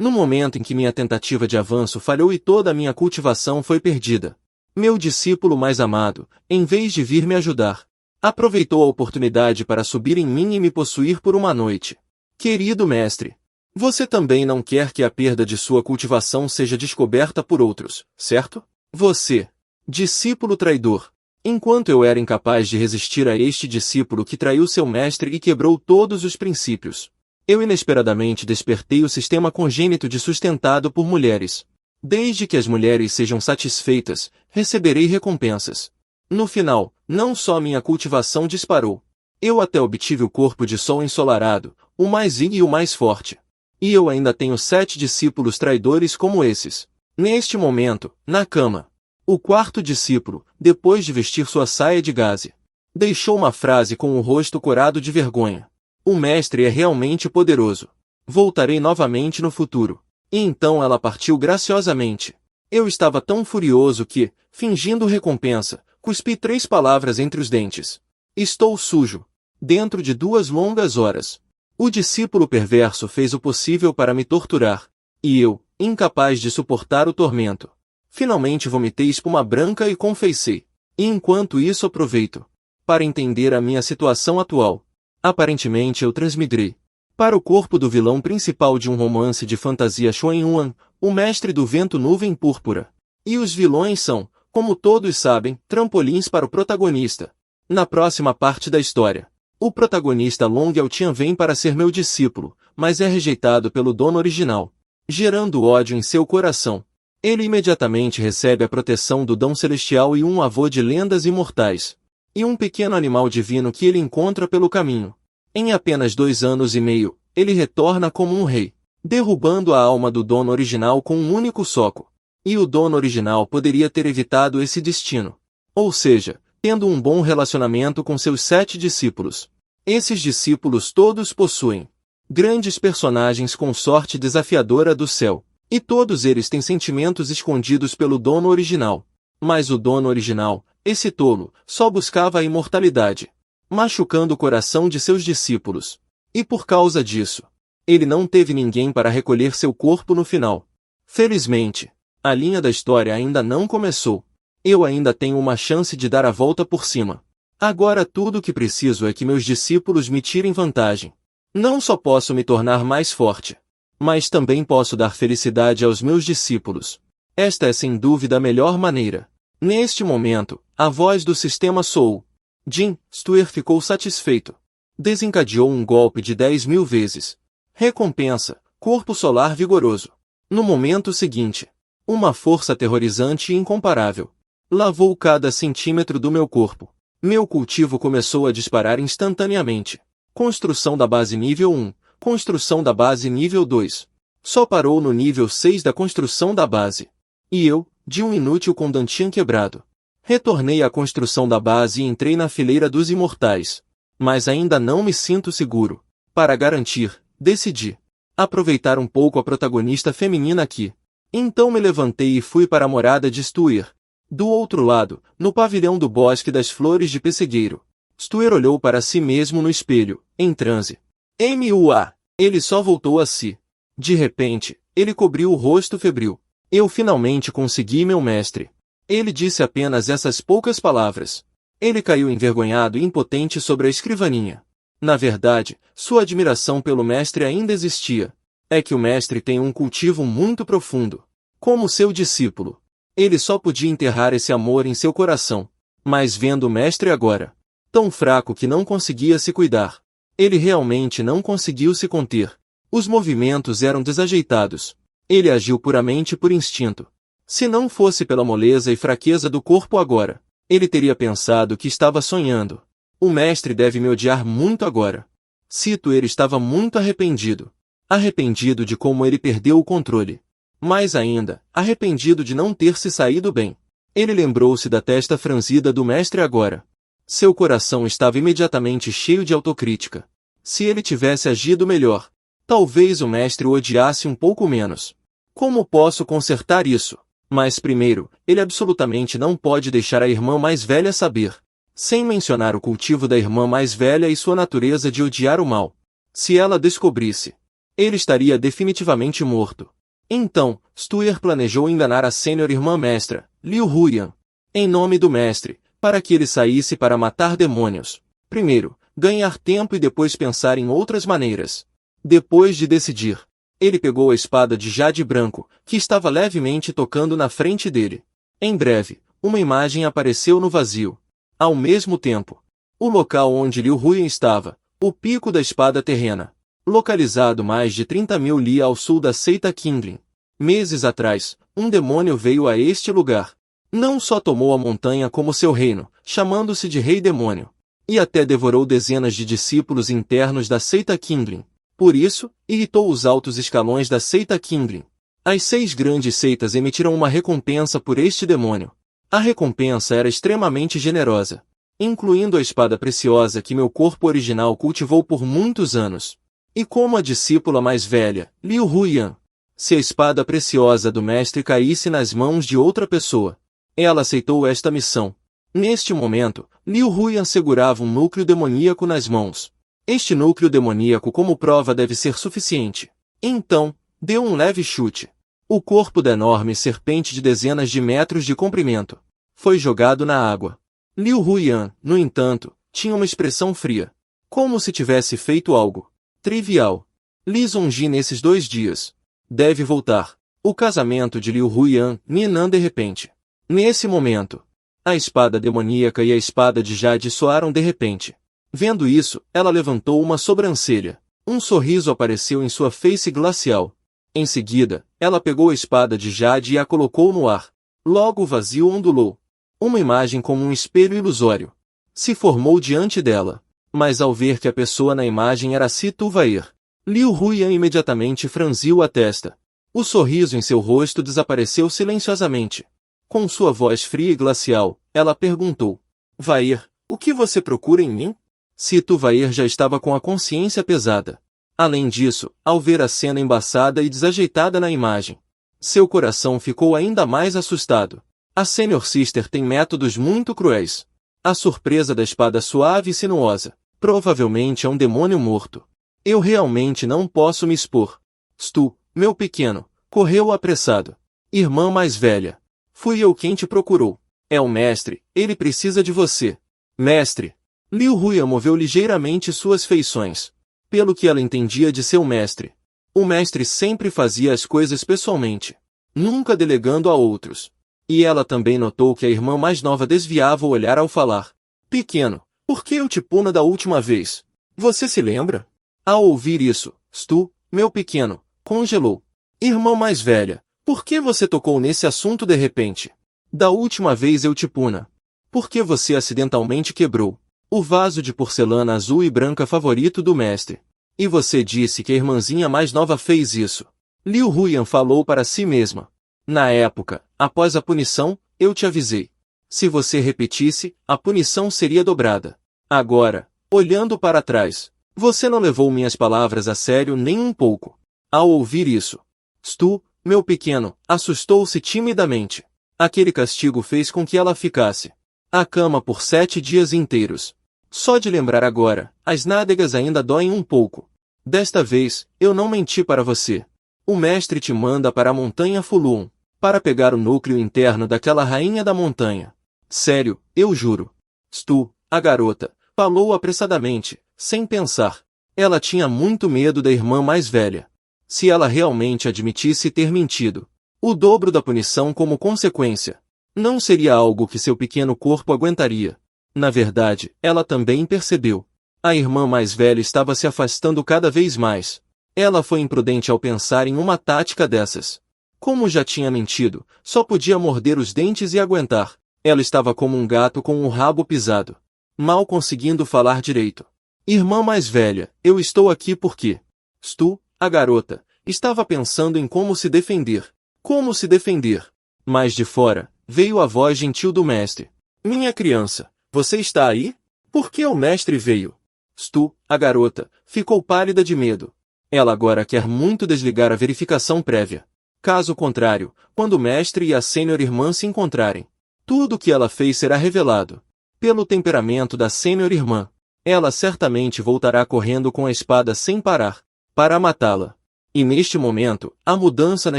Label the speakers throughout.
Speaker 1: No momento em que minha tentativa de avanço falhou e toda a minha cultivação foi perdida, meu discípulo mais amado, em vez de vir me ajudar, aproveitou a oportunidade para subir em mim e me possuir por uma noite. Querido mestre, você também não quer que a perda de sua cultivação seja descoberta por outros, certo? Você, discípulo traidor, enquanto eu era incapaz de resistir a este discípulo que traiu seu mestre e quebrou todos os princípios, eu inesperadamente despertei o sistema congênito de sustentado por mulheres. Desde que as mulheres sejam satisfeitas, receberei recompensas. No final, não só minha cultivação disparou. Eu até obtive o corpo de sol ensolarado, o mais yin e o mais forte. E eu ainda tenho 7 discípulos traidores como esses. Neste momento, na cama, o quarto discípulo, depois de vestir sua saia de gaze, deixou uma frase com o rosto corado de vergonha. O mestre é realmente poderoso. Voltarei novamente no futuro. E então ela partiu graciosamente. Eu estava tão furioso que, fingindo recompensa, cuspi 3 palavras entre os dentes. Estou sujo. Dentro de 2 longas horas. O discípulo perverso fez o possível para me torturar. E eu, incapaz de suportar o tormento, finalmente vomitei espuma branca e confessei. E enquanto isso aproveito para entender a minha situação atual. Aparentemente eu transmigrei para o corpo do vilão principal de um romance de fantasia Xuanyuan, o mestre do vento nuvem púrpura. E os vilões são, como todos sabem, trampolins para o protagonista. Na próxima parte da história, o protagonista Long Yaotian vem para ser meu discípulo, mas é rejeitado pelo dono original, gerando ódio em seu coração. Ele imediatamente recebe a proteção do Dão Celestial e um avô de lendas imortais, e um pequeno animal divino que ele encontra pelo caminho. Em apenas 2 anos e meio, ele retorna como um rei, derrubando a alma do dono original com um único soco. E o dono original poderia ter evitado esse destino. Ou seja, tendo um bom relacionamento com seus 7 discípulos. Esses discípulos todos possuem grandes personagens com sorte desafiadora do céu. E todos eles têm sentimentos escondidos pelo dono original. Mas o dono original, esse tolo, só buscava a imortalidade, machucando o coração de seus discípulos. E por causa disso, ele não teve ninguém para recolher seu corpo no final. Felizmente, a linha da história ainda não começou. Eu ainda tenho uma chance de dar a volta por cima. Agora tudo o que preciso é que meus discípulos me tirem vantagem. Não só posso me tornar mais forte, mas também posso dar felicidade aos meus discípulos. Esta é sem dúvida a melhor maneira. Neste momento, a voz do sistema soou. Jin Stuer ficou satisfeito. Desencadeou um golpe de 10.000 vezes. Recompensa, corpo solar vigoroso. No momento seguinte, uma força aterrorizante e incomparável lavou cada centímetro do meu corpo. Meu cultivo começou a disparar instantaneamente. Construção da base nível 1, construção da base nível 2. Só parou no nível 6 da construção da base. E eu, de um inútil com Dantian quebrado, retornei à construção da base e entrei na fileira dos imortais. Mas ainda não me sinto seguro. Para garantir, decidi aproveitar um pouco a protagonista feminina aqui. Então me levantei e fui para a morada de Stuer. Do outro lado, no pavilhão do Bosque das Flores de Pessegueiro, Stuer olhou para si mesmo no espelho, em transe. MUA! Ele só voltou a si. De repente, ele cobriu o rosto febril. Eu finalmente consegui meu mestre. Ele disse apenas essas poucas palavras. Ele caiu envergonhado e impotente sobre a escrivaninha. Na verdade, sua admiração pelo mestre ainda existia. É que o mestre tem um cultivo muito profundo. Como seu discípulo, ele só podia enterrar esse amor em seu coração. Mas vendo o mestre agora, tão fraco que não conseguia se cuidar, ele realmente não conseguiu se conter. Os movimentos eram desajeitados. Ele agiu puramente por instinto. Se não fosse pela moleza e fraqueza do corpo agora, ele teria pensado que estava sonhando. O mestre deve me odiar muito agora. Cito, ele estava muito arrependido. Arrependido de como ele perdeu o controle. Mais ainda, arrependido de não ter se saído bem. Ele lembrou-se da testa franzida do mestre agora. Seu coração estava imediatamente cheio de autocrítica. Se ele tivesse agido melhor, talvez o mestre o odiasse um pouco menos. Como posso consertar isso? Mas primeiro, ele absolutamente não pode deixar a irmã mais velha saber. Sem mencionar o cultivo da irmã mais velha e sua natureza de odiar o mal. Se ela descobrisse, Ele estaria definitivamente morto. Então, Stuer planejou enganar a sênior irmã mestra, Liu Huyan, em nome do mestre, para que ele saísse para matar demônios. Primeiro, ganhar tempo e depois pensar em outras maneiras. Depois de decidir, ele pegou a espada de jade branco, que estava levemente tocando na frente dele. Em breve, uma imagem apareceu no vazio. Ao mesmo tempo, o local onde Liu Huyan estava, o pico da espada terrena, localizado mais de 30.000 li ao sul da seita Kindling. Meses atrás, um demônio veio a este lugar. Não só tomou a montanha como seu reino, chamando-se de Rei Demônio, e até devorou dezenas de discípulos internos da seita Kindling. Por isso, irritou os altos escalões da seita Kindling. As 6 grandes seitas emitiram uma recompensa por este demônio. A recompensa era extremamente generosa, incluindo a espada preciosa que meu corpo original cultivou por muitos anos. E como a discípula mais velha, Liu Huyan, se a espada preciosa do mestre caísse nas mãos de outra pessoa, ela aceitou esta missão. Neste momento, Liu Huyan segurava um núcleo demoníaco nas mãos. Este núcleo demoníaco como prova deve ser suficiente. Então, deu um leve chute. O corpo da enorme serpente de dezenas de metros de comprimento foi jogado na água. Liu Huyan, no entanto, tinha uma expressão fria, como se tivesse feito algo trivial. Lisonji nesses 2 dias. Deve voltar. O casamento de Liu Huyan, Ninan de repente. Nesse momento, a espada demoníaca e a espada de jade soaram de repente. Vendo isso, ela levantou uma sobrancelha. Um sorriso apareceu em sua face glacial. Em seguida, ela pegou a espada de jade e a colocou no ar. Logo o vazio ondulou. Uma imagem como um espelho ilusório se formou diante dela. Mas ao ver que a pessoa na imagem era Situ Vair, Liu Huyan imediatamente franziu a testa. O sorriso em seu rosto desapareceu silenciosamente. Com sua voz fria e glacial, ela perguntou: Vair, o que você procura em mim? Situ Vair já estava com a consciência pesada. Além disso, ao ver a cena embaçada e desajeitada na imagem, seu coração ficou ainda mais assustado. A Senior Sister tem métodos muito cruéis. A surpresa da espada suave e sinuosa, provavelmente é um demônio morto. Eu realmente não posso me expor. Stu, meu pequeno, correu apressado. Irmã mais velha, fui eu quem te procurou. É o mestre, ele precisa de você. Mestre. Liu Huyan moveu ligeiramente suas feições. Pelo que ela entendia de seu mestre. O mestre sempre fazia as coisas pessoalmente, nunca delegando a outros. E ela também notou que a irmã mais nova desviava o olhar ao falar. Pequeno, por que eu te puna da última vez? Você se lembra? Ao ouvir isso, Stu, meu pequeno, congelou. Irmã mais velha, por que você tocou nesse assunto de repente? Da última vez eu te puna. Por que você acidentalmente quebrou o vaso de porcelana azul e branca favorito do mestre? E você disse que a irmãzinha mais nova fez isso. Liu Huyan falou para si mesma. Na época, após a punição, eu te avisei. Se você repetisse, a punição seria dobrada. Agora, olhando para trás, você não levou minhas palavras a sério nem um pouco. Ao ouvir isso, Stu, meu pequeno, assustou-se timidamente. Aquele castigo fez com que ela ficasse à cama por 7 dias inteiros. Só de lembrar agora, as nádegas ainda doem um pouco. Desta vez, eu não menti para você. O mestre te manda para a montanha Fulun, para pegar o núcleo interno daquela rainha da montanha. Sério, eu juro. Stu, a garota, falou apressadamente, sem pensar. Ela tinha muito medo da irmã mais velha. Se ela realmente admitisse ter mentido, o dobro da punição como consequência, não seria algo que seu pequeno corpo aguentaria. Na verdade, ela também percebeu. A irmã mais velha estava se afastando cada vez mais. Ela foi imprudente ao pensar em uma tática dessas. Como já tinha mentido, só podia morder os dentes e aguentar. Ela estava como um gato com o rabo pisado, mal conseguindo falar direito. Irmã mais velha, eu estou aqui porque Stu, a garota, estava pensando em como se defender. Como se defender? Mas de fora, veio a voz gentil do mestre. Minha criança, você está aí? Por que o mestre veio? Stu, a garota, ficou pálida de medo. Ela agora quer muito desligar a verificação prévia. Caso contrário, quando o mestre e a sênior irmã se encontrarem, tudo o que ela fez será revelado. Pelo temperamento da sênior irmã, ela certamente voltará correndo com a espada sem parar, para matá-la. E neste momento, a mudança na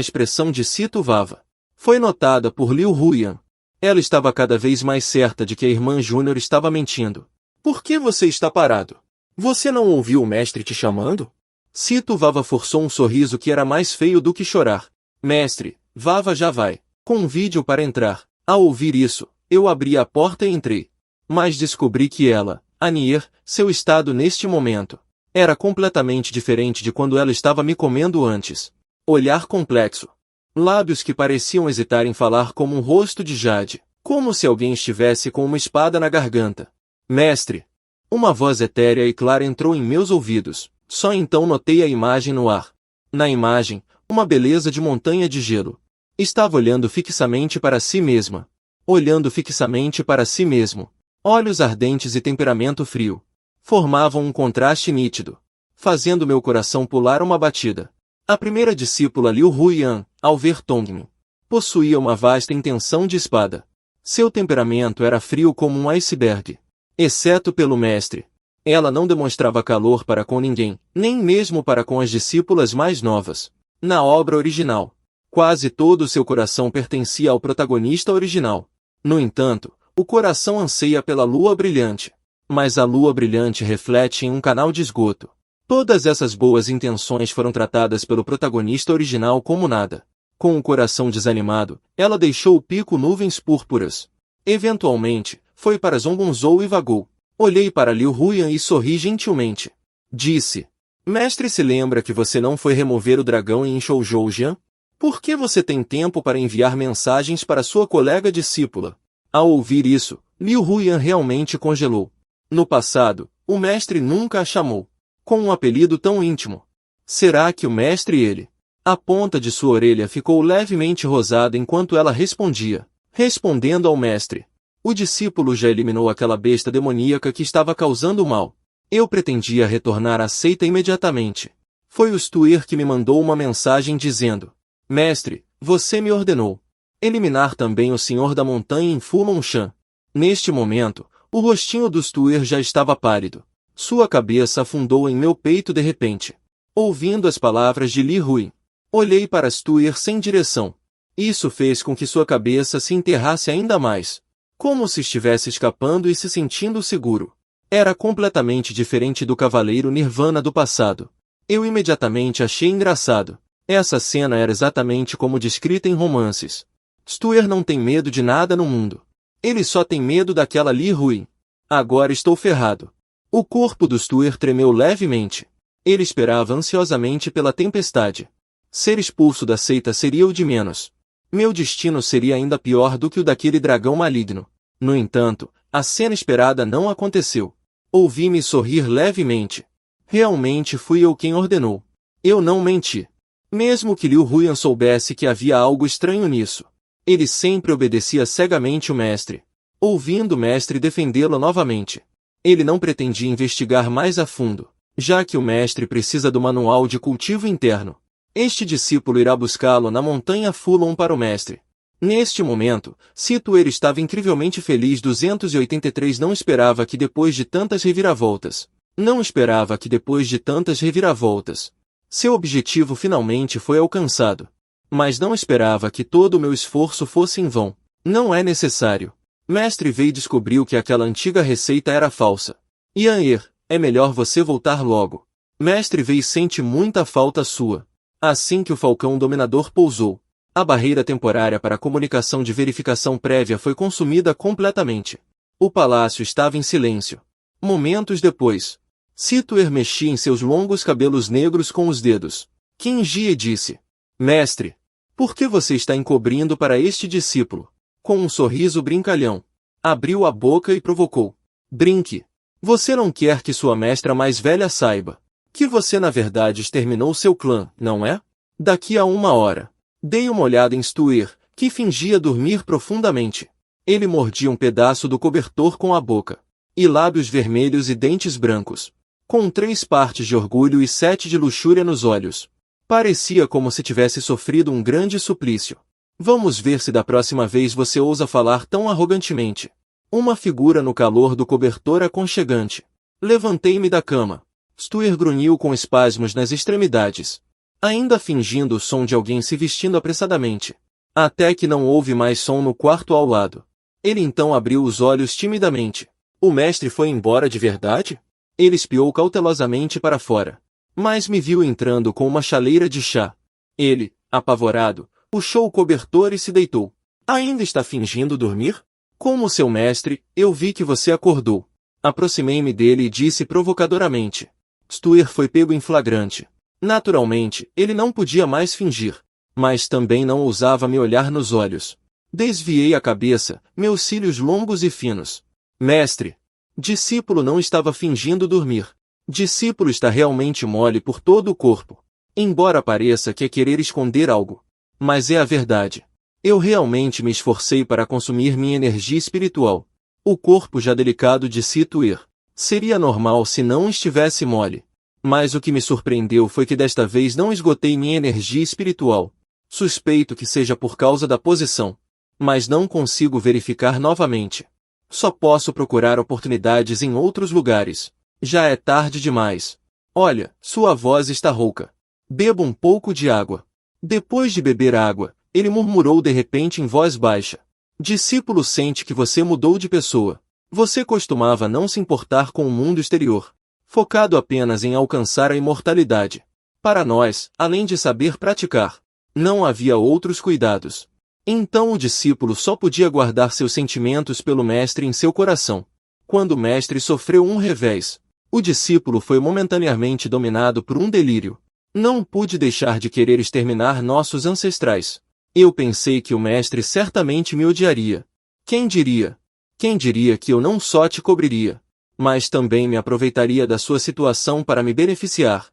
Speaker 1: expressão de Sito Vava foi notada por Liu Huyan. Ela estava cada vez mais certa de que a irmã Júnior estava mentindo. Por que você está parado? Você não ouviu o mestre te chamando? Sito Vava forçou um sorriso que era mais feio do que chorar. Mestre, Vava já vai. Convide-o para entrar. Ao ouvir isso, eu abri a porta e entrei. Mas descobri que ela, Anier, seu estado neste momento, era completamente diferente de quando ela estava me comendo antes. Olhar complexo. Lábios que pareciam hesitar em falar como um rosto de jade, como se alguém estivesse com uma espada na garganta. Mestre! Uma voz etérea e clara entrou em meus ouvidos. Só então notei a imagem no ar. Na imagem, uma beleza de montanha de gelo. Estava olhando fixamente para si mesma. Olhando fixamente para si mesmo. Olhos ardentes e temperamento frio. Formavam um contraste nítido, fazendo meu coração pular uma batida. A primeira discípula Liu Huyan, ao ver Tongmin, possuía uma vasta intenção de espada. Seu temperamento era frio como um iceberg. Exceto pelo mestre. Ela não demonstrava calor para com ninguém, nem mesmo para com as discípulas mais novas. Na obra original, quase todo o seu coração pertencia ao protagonista original. No entanto, o coração anseia pela lua brilhante. Mas a lua brilhante reflete em um canal de esgoto. Todas essas boas intenções foram tratadas pelo protagonista original como nada. Com o coração desanimado, ela deixou o pico nuvens púrpuras. Eventualmente, foi para Zongonzou e vagou. Olhei para Liu Huyan e sorri gentilmente. Disse: Mestre, se lembra que você não foi remover o dragão em Shoujian? Por que você tem tempo para enviar mensagens para sua colega discípula? Ao ouvir isso, Liu Huyan realmente congelou. No passado, o mestre nunca a chamou com um apelido tão íntimo. Será que o mestre e ele? A ponta de sua orelha ficou levemente rosada enquanto ela respondia. Respondendo ao mestre. O discípulo já eliminou aquela besta demoníaca que estava causando mal. Eu pretendia retornar à seita imediatamente. Foi o Stuer que me mandou uma mensagem dizendo: Mestre, você me ordenou eliminar também o Senhor da Montanha em Fumongshan. Neste momento, o rostinho do Stuer já estava pálido. Sua cabeça afundou em meu peito de repente. Ouvindo as palavras de Li Hui, olhei para Stuer sem direção. Isso fez com que sua cabeça se enterrasse ainda mais. Como se estivesse escapando e se sentindo seguro. Era completamente diferente do Cavaleiro Nirvana do passado. Eu imediatamente achei engraçado. Essa cena era exatamente como descrita em romances. Stuer não tem medo de nada no mundo. Ele só tem medo daquela Li Hui. Agora estou ferrado. O corpo do Stuer tremeu levemente. Ele esperava ansiosamente pela tempestade. Ser expulso da seita seria o de menos. Meu destino seria ainda pior do que o daquele dragão maligno. No entanto, a cena esperada não aconteceu. Ouvi-me sorrir levemente. Realmente fui eu quem ordenou. Eu não menti. Mesmo que Liu Huyan soubesse que havia algo estranho nisso. Ele sempre obedecia cegamente o mestre. Ouvindo o mestre defendê-lo novamente. Ele não pretendia investigar mais a fundo, já que o mestre precisa do manual de cultivo interno. Este discípulo irá buscá-lo na montanha Fulon para o mestre. Neste momento, Situer estava incrivelmente feliz. 283 não esperava que depois de tantas reviravoltas. Não esperava que depois de tantas reviravoltas. Seu objetivo finalmente foi alcançado. Mas não esperava que todo o meu esforço fosse em vão. Não é necessário. Mestre Wei descobriu que aquela antiga receita era falsa. Yan'er, é melhor você voltar logo. Mestre Wei sente muita falta sua. Assim que o falcão dominador pousou, a barreira temporária para a comunicação de verificação prévia foi consumida completamente. O palácio estava em silêncio. Momentos depois, Situer mexia em seus longos cabelos negros com os dedos. Qin Jie disse: Mestre, por que você está encobrindo para este discípulo? Com um sorriso brincalhão, abriu a boca e provocou. Brinque. Você não quer que sua mestra mais velha saiba que você na verdade exterminou seu clã, não é? Daqui a 1 hora. Dei uma olhada em Stuer, que fingia dormir profundamente. Ele mordia um pedaço do cobertor com a boca. E lábios vermelhos e dentes brancos. Com 3 partes de orgulho e 7 de luxúria nos olhos. Parecia como se tivesse sofrido um grande suplício. Vamos ver se da próxima vez você ousa falar tão arrogantemente. Uma figura no calor do cobertor aconchegante. Levantei-me da cama. Stuer grunhiu com espasmos nas extremidades. ainda fingindo o som de alguém se vestindo apressadamente. Até que não houve mais som no quarto ao lado. Ele então abriu os olhos timidamente. O mestre foi embora de verdade? Ele espiou cautelosamente para fora. Mas me viu entrando com uma chaleira de chá. Ele, apavorado, puxou o cobertor e se deitou. Ainda está fingindo dormir? Como seu mestre, eu vi que você acordou. Aproximei-me dele e disse provocadoramente. Stuer foi pego em flagrante. Naturalmente, ele não podia mais fingir. Mas também não ousava me olhar nos olhos. Desviei a cabeça, meus cílios longos e finos. Mestre! Discípulo não estava fingindo dormir. Discípulo está realmente mole por todo o corpo. Embora pareça que é querer esconder algo. Mas é a verdade. Eu realmente me esforcei para consumir minha energia espiritual. O corpo já delicado de Stuer. Seria normal se não estivesse mole. Mas o que me surpreendeu foi que desta vez não esgotei minha energia espiritual. Suspeito que seja por causa da posição. Mas não consigo verificar novamente. Só posso procurar oportunidades em outros lugares. Já é tarde demais. Olha, sua voz está rouca. Beba um pouco de água. Depois de beber água, ele murmurou de repente em voz baixa. Discípulo sente que você mudou de pessoa. Você costumava não se importar com o mundo exterior, focado apenas em alcançar a imortalidade. Para nós, além de saber praticar, não havia outros cuidados. Então o discípulo só podia guardar seus sentimentos pelo mestre em seu coração. Quando o mestre sofreu um revés, o discípulo foi momentaneamente dominado por um delírio. Não pude deixar de querer exterminar nossos ancestrais. Eu pensei que o mestre certamente me odiaria. Quem diria? Quem diria que eu não só te cobriria, mas também me aproveitaria da sua situação para me beneficiar,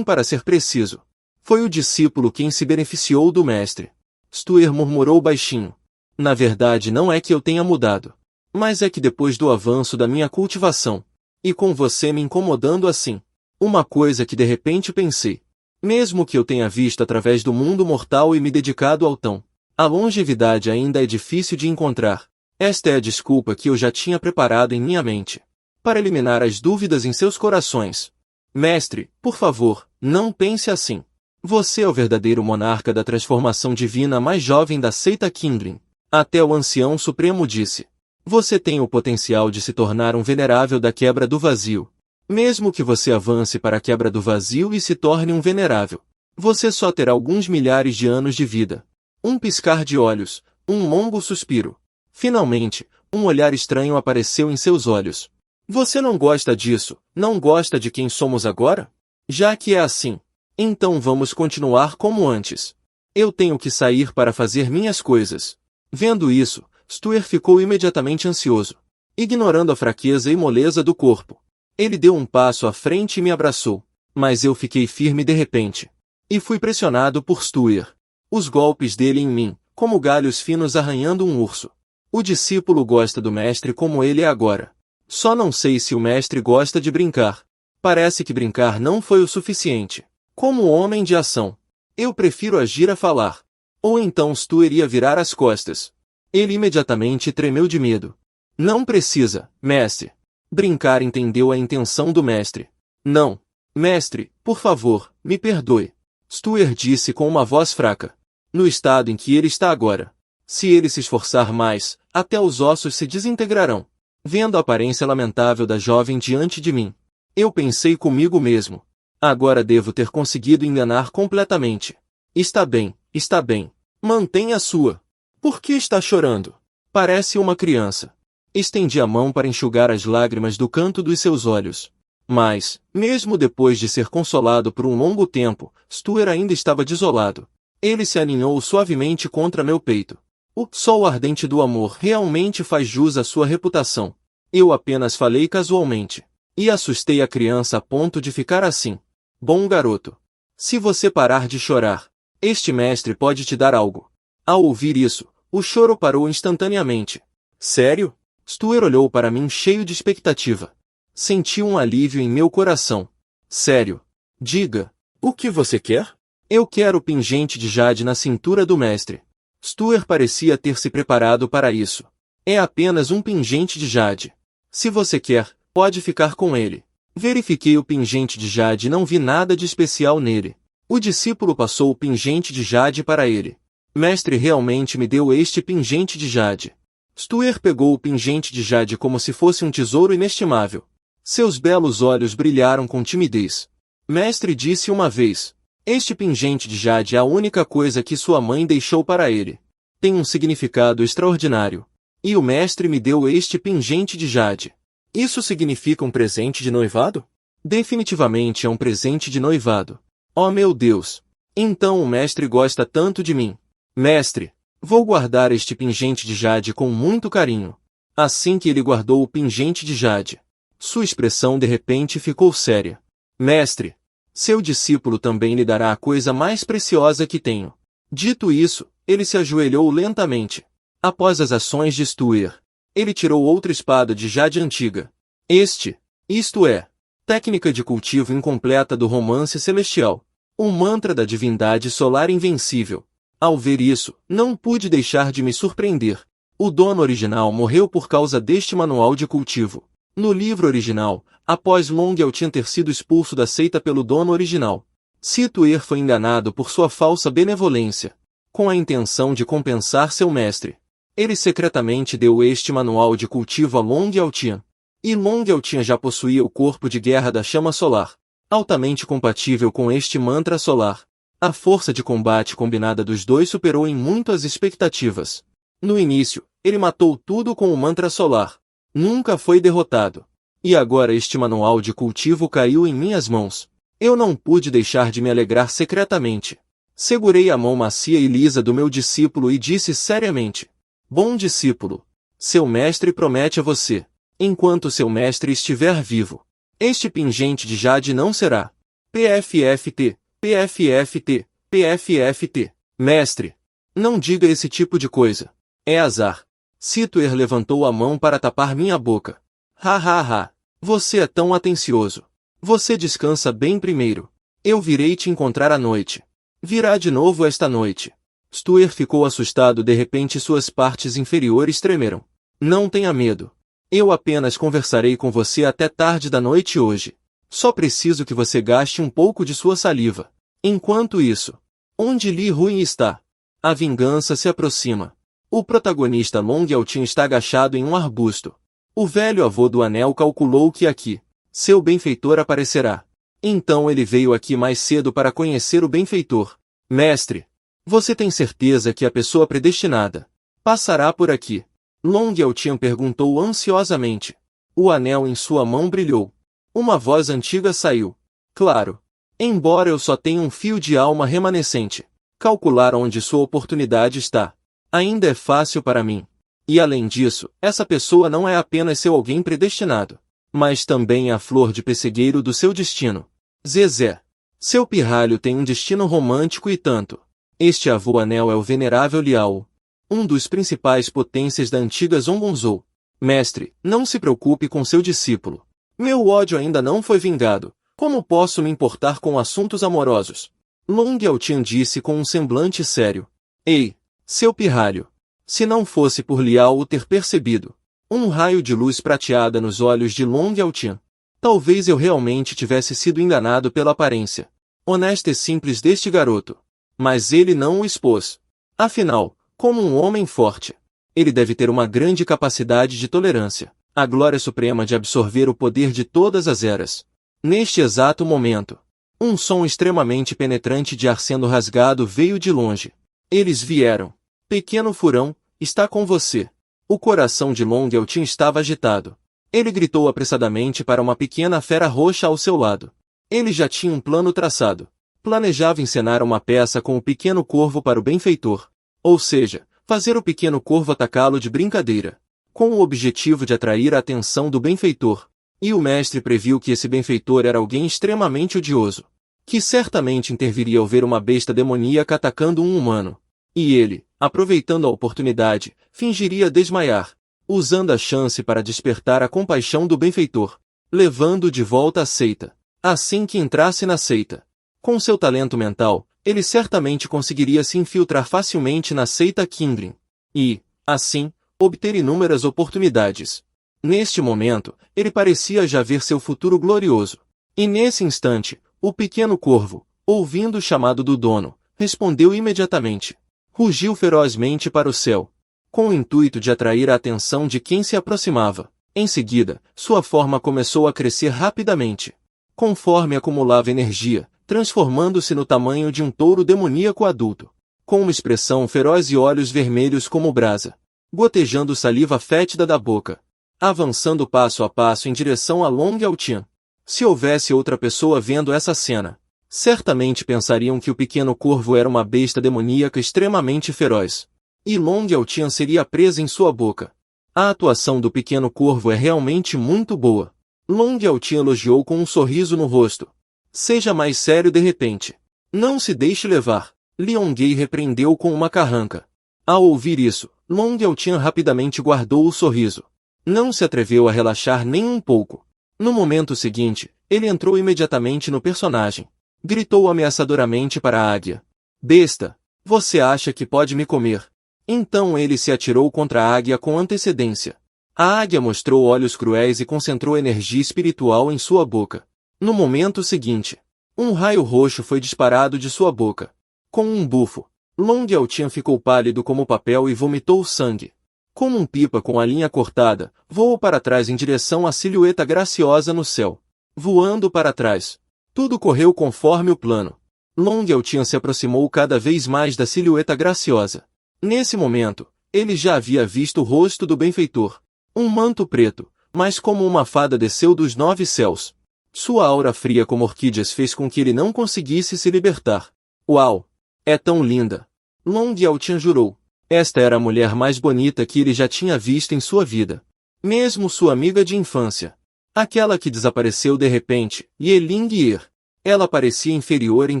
Speaker 1: para ser preciso. Foi o discípulo quem se beneficiou do mestre. Stuer murmurou baixinho. Na verdade não é que eu tenha mudado, mas é que depois do avanço da minha cultivação, e com você me incomodando assim, uma coisa que de repente pensei. Mesmo que eu tenha visto através do mundo mortal e me dedicado ao tão, a longevidade ainda é difícil de encontrar. Esta é a desculpa que eu já tinha preparado em minha mente, para eliminar as dúvidas em seus corações. Mestre, por favor, não pense assim. Você é o verdadeiro monarca da transformação divina mais jovem da seita Kindrin. Até o ancião supremo disse. Você tem o potencial de se tornar um venerável da quebra do vazio. Mesmo que você avance para a quebra do vazio e se torne um venerável, você só terá alguns milhares de anos de vida. Um piscar de olhos, um longo suspiro. Finalmente, um olhar estranho apareceu em seus olhos. Você não gosta disso, não gosta de quem somos agora? Já que é assim, então vamos continuar como antes. Eu tenho que sair para fazer minhas coisas. Vendo isso, Stuer ficou imediatamente ansioso, ignorando a fraqueza e moleza do corpo. Ele deu um passo à frente e me abraçou, mas eu fiquei firme de repente. E fui pressionado por Stuer. Os golpes dele em mim, como galhos finos arranhando um urso. O discípulo gosta do mestre como ele é agora. Só não sei se o mestre gosta de brincar. Parece que brincar não foi o suficiente. Como homem de ação, eu prefiro agir a falar. Ou então Stuer ia virar as costas. Ele imediatamente tremeu de medo. Não precisa, mestre. Brincar entendeu a intenção do mestre. Não. Mestre, por favor, me perdoe. Stuer disse com uma voz fraca. No estado em que ele está agora. Se ele se esforçar mais, até os ossos se desintegrarão. Vendo a aparência lamentável da jovem diante de mim, eu pensei comigo mesmo. Agora devo ter conseguido enganar completamente. Está bem, está bem. Mantenha a sua. Por que está chorando? Parece uma criança. Estendi a mão para enxugar as lágrimas do canto dos seus olhos. Mas, mesmo depois de ser consolado por um longo tempo, Stuer ainda estava desolado. Ele se aninhou suavemente contra meu peito. O sol ardente do amor realmente faz jus à sua reputação. Eu apenas falei casualmente. E assustei a criança a ponto de ficar assim. Bom garoto. Se você parar de chorar, este mestre pode te dar algo. Ao ouvir isso, o choro parou instantaneamente. Sério? Stuer olhou para mim cheio de expectativa. Senti um alívio em meu coração. Sério. Diga, o que você quer? Eu quero o pingente de jade na cintura do mestre. Stuer parecia ter se preparado para isso. É apenas um pingente de jade. Se você quer, pode ficar com ele. Verifiquei o pingente de jade e não vi nada de especial nele. O discípulo passou o pingente de jade para ele. Mestre realmente me deu este pingente de jade. Stuer pegou o pingente de jade como se fosse um tesouro inestimável. Seus belos olhos brilharam com timidez. Mestre disse uma vez: este pingente de jade é a única coisa que sua mãe deixou para ele. Tem um significado extraordinário. E o mestre me deu este pingente de jade. Isso significa um presente de noivado? Definitivamente é um presente de noivado. Oh meu Deus! Então o mestre gosta tanto de mim. Mestre, vou guardar este pingente de jade com muito carinho. Assim que ele guardou o pingente de jade, sua expressão de repente ficou séria. Mestre, seu discípulo também lhe dará a coisa mais preciosa que tenho. Dito isso, ele se ajoelhou lentamente. Após as ações de Stuer, ele tirou outra espada de jade antiga. Isto é, técnica de cultivo incompleta do romance celestial. Um mantra da divindade solar invencível. Ao ver isso, não pude deixar de me surpreender. O dono original morreu por causa deste manual de cultivo. No livro original, após Long Yao-Tian ter sido expulso da seita pelo dono original, Stuer foi enganado por sua falsa benevolência, com a intenção de compensar seu mestre. Ele secretamente deu este manual de cultivo a Long Yao-Tian. E Long Yao-Tian já possuía o corpo de guerra da chama solar, altamente compatível com este mantra solar. A força de combate combinada dos dois superou em muito as expectativas. No início, ele matou tudo com o mantra solar. Nunca foi derrotado. E agora este manual de cultivo caiu em minhas mãos. Eu não pude deixar de me alegrar secretamente. Segurei a mão macia e lisa do meu discípulo e disse seriamente: bom discípulo, seu mestre promete a você, enquanto seu mestre estiver vivo, este pingente de jade não será. PFFT, PFFT, PFFT. Mestre, não diga esse tipo de coisa. É azar. Stuer levantou a mão para tapar minha boca. Ha ha ha. Você é tão atencioso. Você descansa bem primeiro. Eu virei te encontrar à noite. Virá de novo esta noite. Stuer ficou assustado, de repente suas partes inferiores tremeram. Não tenha medo. Eu apenas conversarei com você até tarde da noite hoje. Só preciso que você gaste um pouco de sua saliva. Enquanto isso, onde Li Ruin está? A vingança se aproxima. O protagonista Long Yao-Tian está agachado em um arbusto. O velho avô do anel calculou que aqui, seu benfeitor aparecerá. Então ele veio aqui mais cedo para conhecer o benfeitor. Mestre, você tem certeza que a pessoa predestinada passará por aqui? Long Yao-Tian perguntou ansiosamente. O anel em sua mão brilhou. Uma voz antiga saiu. Claro. Embora eu só tenha um fio de alma remanescente, calcular onde sua oportunidade está ainda é fácil para mim. E além disso, essa pessoa não é apenas seu alguém predestinado, mas também a flor de pessegueiro do seu destino. Zezé. Seu pirralho tem um destino romântico e tanto. Este avô anel é o venerável Liao, um dos principais potências da antiga Zongonzou. Mestre, não se preocupe com seu discípulo. Meu ódio ainda não foi vingado. Como posso me importar com assuntos amorosos? Long Yao-Tian disse com um semblante sério. Ei, seu pirralho. Se não fosse por Liao o ter percebido um raio de luz prateada nos olhos de Long Yao-Tian, talvez eu realmente tivesse sido enganado pela aparência honesta e simples deste garoto. Mas ele não o expôs. Afinal, como um homem forte, ele deve ter uma grande capacidade de tolerância, a glória suprema de absorver o poder de todas as eras. Neste exato momento, um som extremamente penetrante de ar sendo rasgado veio de longe. Eles vieram. Pequeno furão, está com você. O coração de Long Yao-Tian estava agitado. Ele gritou apressadamente para uma pequena fera roxa ao seu lado. Ele já tinha um plano traçado. Planejava encenar uma peça com o pequeno corvo para o benfeitor. Ou seja, fazer o pequeno corvo atacá-lo de brincadeira, com o objetivo de atrair a atenção do benfeitor. E o mestre previu que esse benfeitor era alguém extremamente odioso, que certamente interviria ao ver uma besta demoníaca atacando um humano. E ele, aproveitando a oportunidade, fingiria desmaiar, usando a chance para despertar a compaixão do benfeitor, levando-o de volta à seita. Assim que entrasse na seita, com seu talento mental, ele certamente conseguiria se infiltrar facilmente na seita Qingling. E, assim, obter inúmeras oportunidades. Neste momento, ele parecia já ver seu futuro glorioso. E nesse instante, o pequeno corvo, Ouvindo o chamado do dono, respondeu imediatamente. Rugiu ferozmente para o céu, com o intuito de atrair a atenção de quem se aproximava. Em seguida, sua forma começou a crescer rapidamente, conforme acumulava energia, transformando-se no tamanho de um touro demoníaco adulto, com uma expressão feroz e olhos vermelhos como brasa, gotejando saliva fétida da boca, avançando passo a passo em direção a Long Yaotian. Se houvesse outra pessoa vendo essa cena, certamente pensariam que o pequeno corvo era uma besta demoníaca extremamente feroz, e Long Yaotian seria presa em sua boca. A atuação do pequeno corvo é realmente muito boa. Long Yaotian elogiou com um sorriso no rosto. Seja mais sério de repente. Não se deixe levar. Liongei repreendeu com uma carranca. Ao ouvir isso, Long Yaotian rapidamente guardou o sorriso. Não se atreveu a relaxar nem um pouco. No momento seguinte, ele entrou imediatamente no personagem. Gritou ameaçadoramente para a águia. Besta! Você acha que pode me comer? Então ele se atirou contra a águia com antecedência. A águia mostrou olhos cruéis e concentrou energia espiritual em sua boca. No momento seguinte, um raio roxo foi disparado de sua boca. Com um bufo, Long Yaotian ficou pálido como papel e vomitou sangue. Como um pipa com a linha cortada, voou para trás em direção à silhueta graciosa no céu. Voando para trás, tudo correu conforme o plano. Long Yaotian se aproximou cada vez mais da silhueta graciosa. Nesse momento, ele já havia visto o rosto do benfeitor. Um manto preto, mas como uma fada desceu dos 9 céus. Sua aura fria como orquídeas fez com que ele não conseguisse se libertar. Uau! É tão linda! Long Yaotian jurou. Esta era a mulher mais bonita que ele já tinha visto em sua vida. Mesmo sua amiga de infância. Aquela que desapareceu de repente, Yeling Yi. Ela parecia inferior em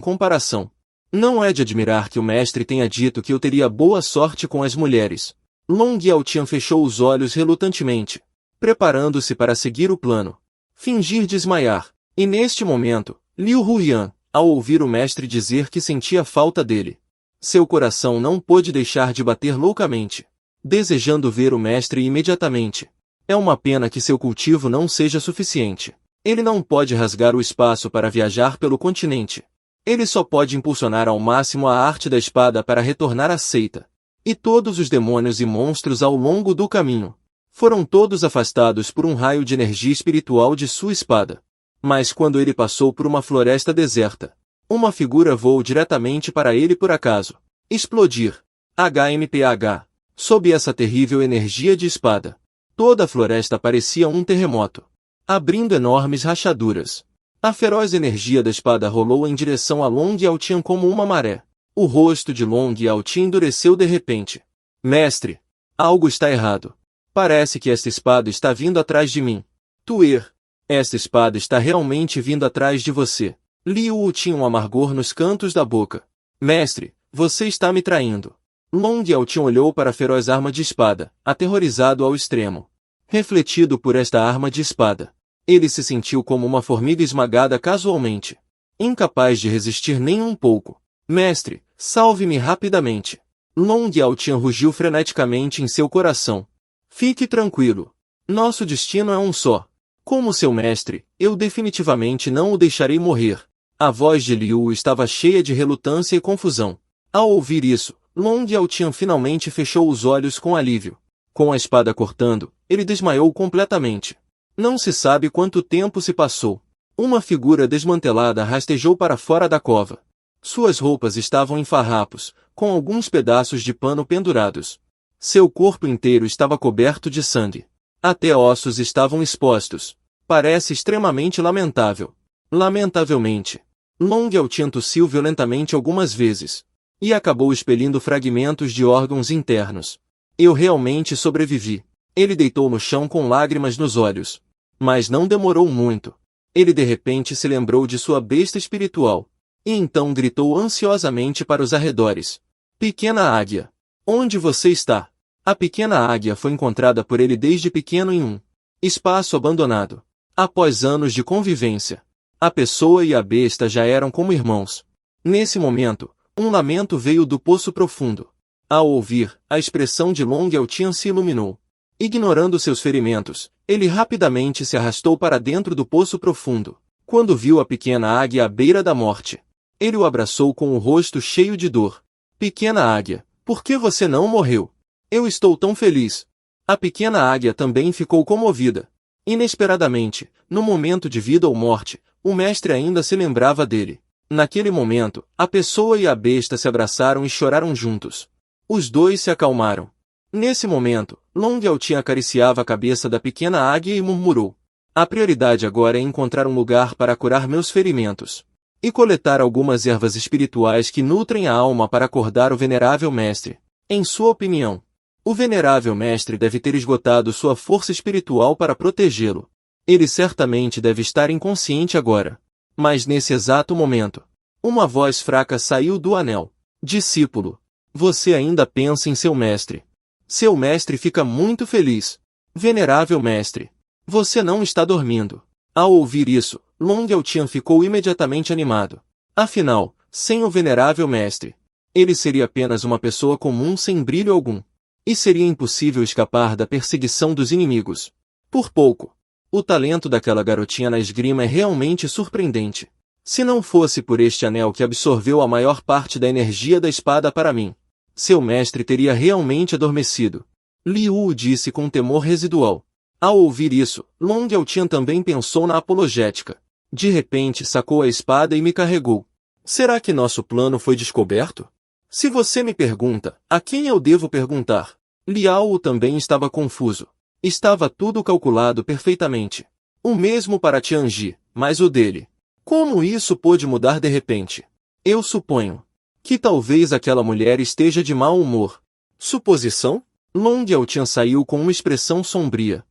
Speaker 1: comparação. Não é de admirar que o mestre tenha dito que eu teria boa sorte com as mulheres. Long Yaotian fechou os olhos relutantemente, preparando-se para seguir o plano. Fingir desmaiar. E neste momento, Liu Huyan, ao ouvir o mestre dizer que sentia falta dele, seu coração não pôde deixar de bater loucamente, desejando ver o mestre imediatamente. É uma pena que seu cultivo não seja suficiente. Ele não pode rasgar o espaço para viajar pelo continente. Ele só pode impulsionar ao máximo a arte da espada para retornar à seita. E todos os demônios e monstros ao longo do caminho foram todos afastados por um raio de energia espiritual de sua espada. Mas quando ele passou por uma floresta deserta, uma figura voou diretamente para ele por acaso. Explodir. HMPH. Sob essa terrível energia de espada, toda a floresta parecia um terremoto, abrindo enormes rachaduras. A feroz energia da espada rolou em direção a Long Yaotian como uma maré. O rosto de Long Yaotian endureceu de repente. Mestre, algo está errado. Parece que esta espada está vindo atrás de mim. Tuer, esta espada está realmente vindo atrás de você. Liu tinha um amargor nos cantos da boca. Mestre, você está me traindo. Long Yaotian olhou para a feroz arma de espada, aterrorizado ao extremo. Refletido por esta arma de espada, ele se sentiu como uma formiga esmagada casualmente, incapaz de resistir nem um pouco. Mestre, salve-me rapidamente. Long Yaotian rugiu freneticamente em seu coração. Fique tranquilo. Nosso destino é um só. Como seu mestre, eu definitivamente não o deixarei morrer. A voz de Liu estava cheia de relutância e confusão. Ao ouvir isso, Long Yaotian finalmente fechou os olhos com alívio. Com a espada cortando, ele desmaiou completamente. Não se sabe quanto tempo se passou. Uma figura desmantelada rastejou para fora da cova. Suas roupas estavam em farrapos, com alguns pedaços de pano pendurados. Seu corpo inteiro estava coberto de sangue. Até ossos estavam expostos. Parece extremamente lamentável. Lamentavelmente. Long Yaotian tossiu violentamente algumas vezes, e acabou expelindo fragmentos de órgãos internos. Eu realmente sobrevivi. Ele deitou no chão com lágrimas nos olhos. Mas não demorou muito. Ele de repente se lembrou de sua besta espiritual, e então gritou ansiosamente para os arredores. Pequena águia, onde você está? A pequena águia foi encontrada por ele desde pequeno em um espaço abandonado. Após anos de convivência, a pessoa e a besta já eram como irmãos. Nesse momento, um lamento veio do poço profundo. Ao ouvir, a expressão de Long Yaotian se iluminou. Ignorando seus ferimentos, ele rapidamente se arrastou para dentro do poço profundo, quando viu a pequena águia à beira da morte. Ele o abraçou com o rosto cheio de dor. Pequena águia, por que você não morreu? Eu estou tão feliz. A pequena águia também ficou comovida. Inesperadamente, no momento de vida ou morte, o mestre ainda se lembrava dele. Naquele momento, a pessoa e a besta se abraçaram e choraram juntos. Os dois se acalmaram. Nesse momento, Long Yaotian acariciava a cabeça da pequena águia e murmurou: a prioridade agora é encontrar um lugar para curar meus ferimentos. E coletar algumas ervas espirituais que nutrem a alma para acordar o venerável mestre. Em sua opinião, o venerável mestre deve ter esgotado sua força espiritual para protegê-lo. Ele certamente deve estar inconsciente agora. Mas nesse exato momento, uma voz fraca saiu do anel. Discípulo, você ainda pensa em seu mestre. Seu mestre fica muito feliz. Venerável mestre, você não está dormindo. Ao ouvir isso, Long Yaotian ficou imediatamente animado. Afinal, sem o venerável mestre, ele seria apenas uma pessoa comum sem brilho algum. E seria impossível escapar da perseguição dos inimigos. Por pouco. O talento daquela garotinha na esgrima é realmente surpreendente. Se não fosse por este anel que absorveu a maior parte da energia da espada para mim, seu mestre teria realmente adormecido. Liu disse com temor residual. Ao ouvir isso, Long Yaotian também pensou na apologética. De repente sacou a espada e me carregou. Será que nosso plano foi descoberto? Se você me pergunta, a quem eu devo perguntar? Liao também estava confuso. Estava tudo calculado perfeitamente. O mesmo para Tianji, mas o dele. Como isso pôde mudar de repente? Eu suponho que talvez aquela mulher esteja de mau humor. Suposição? Long Yaotian saiu com uma expressão sombria.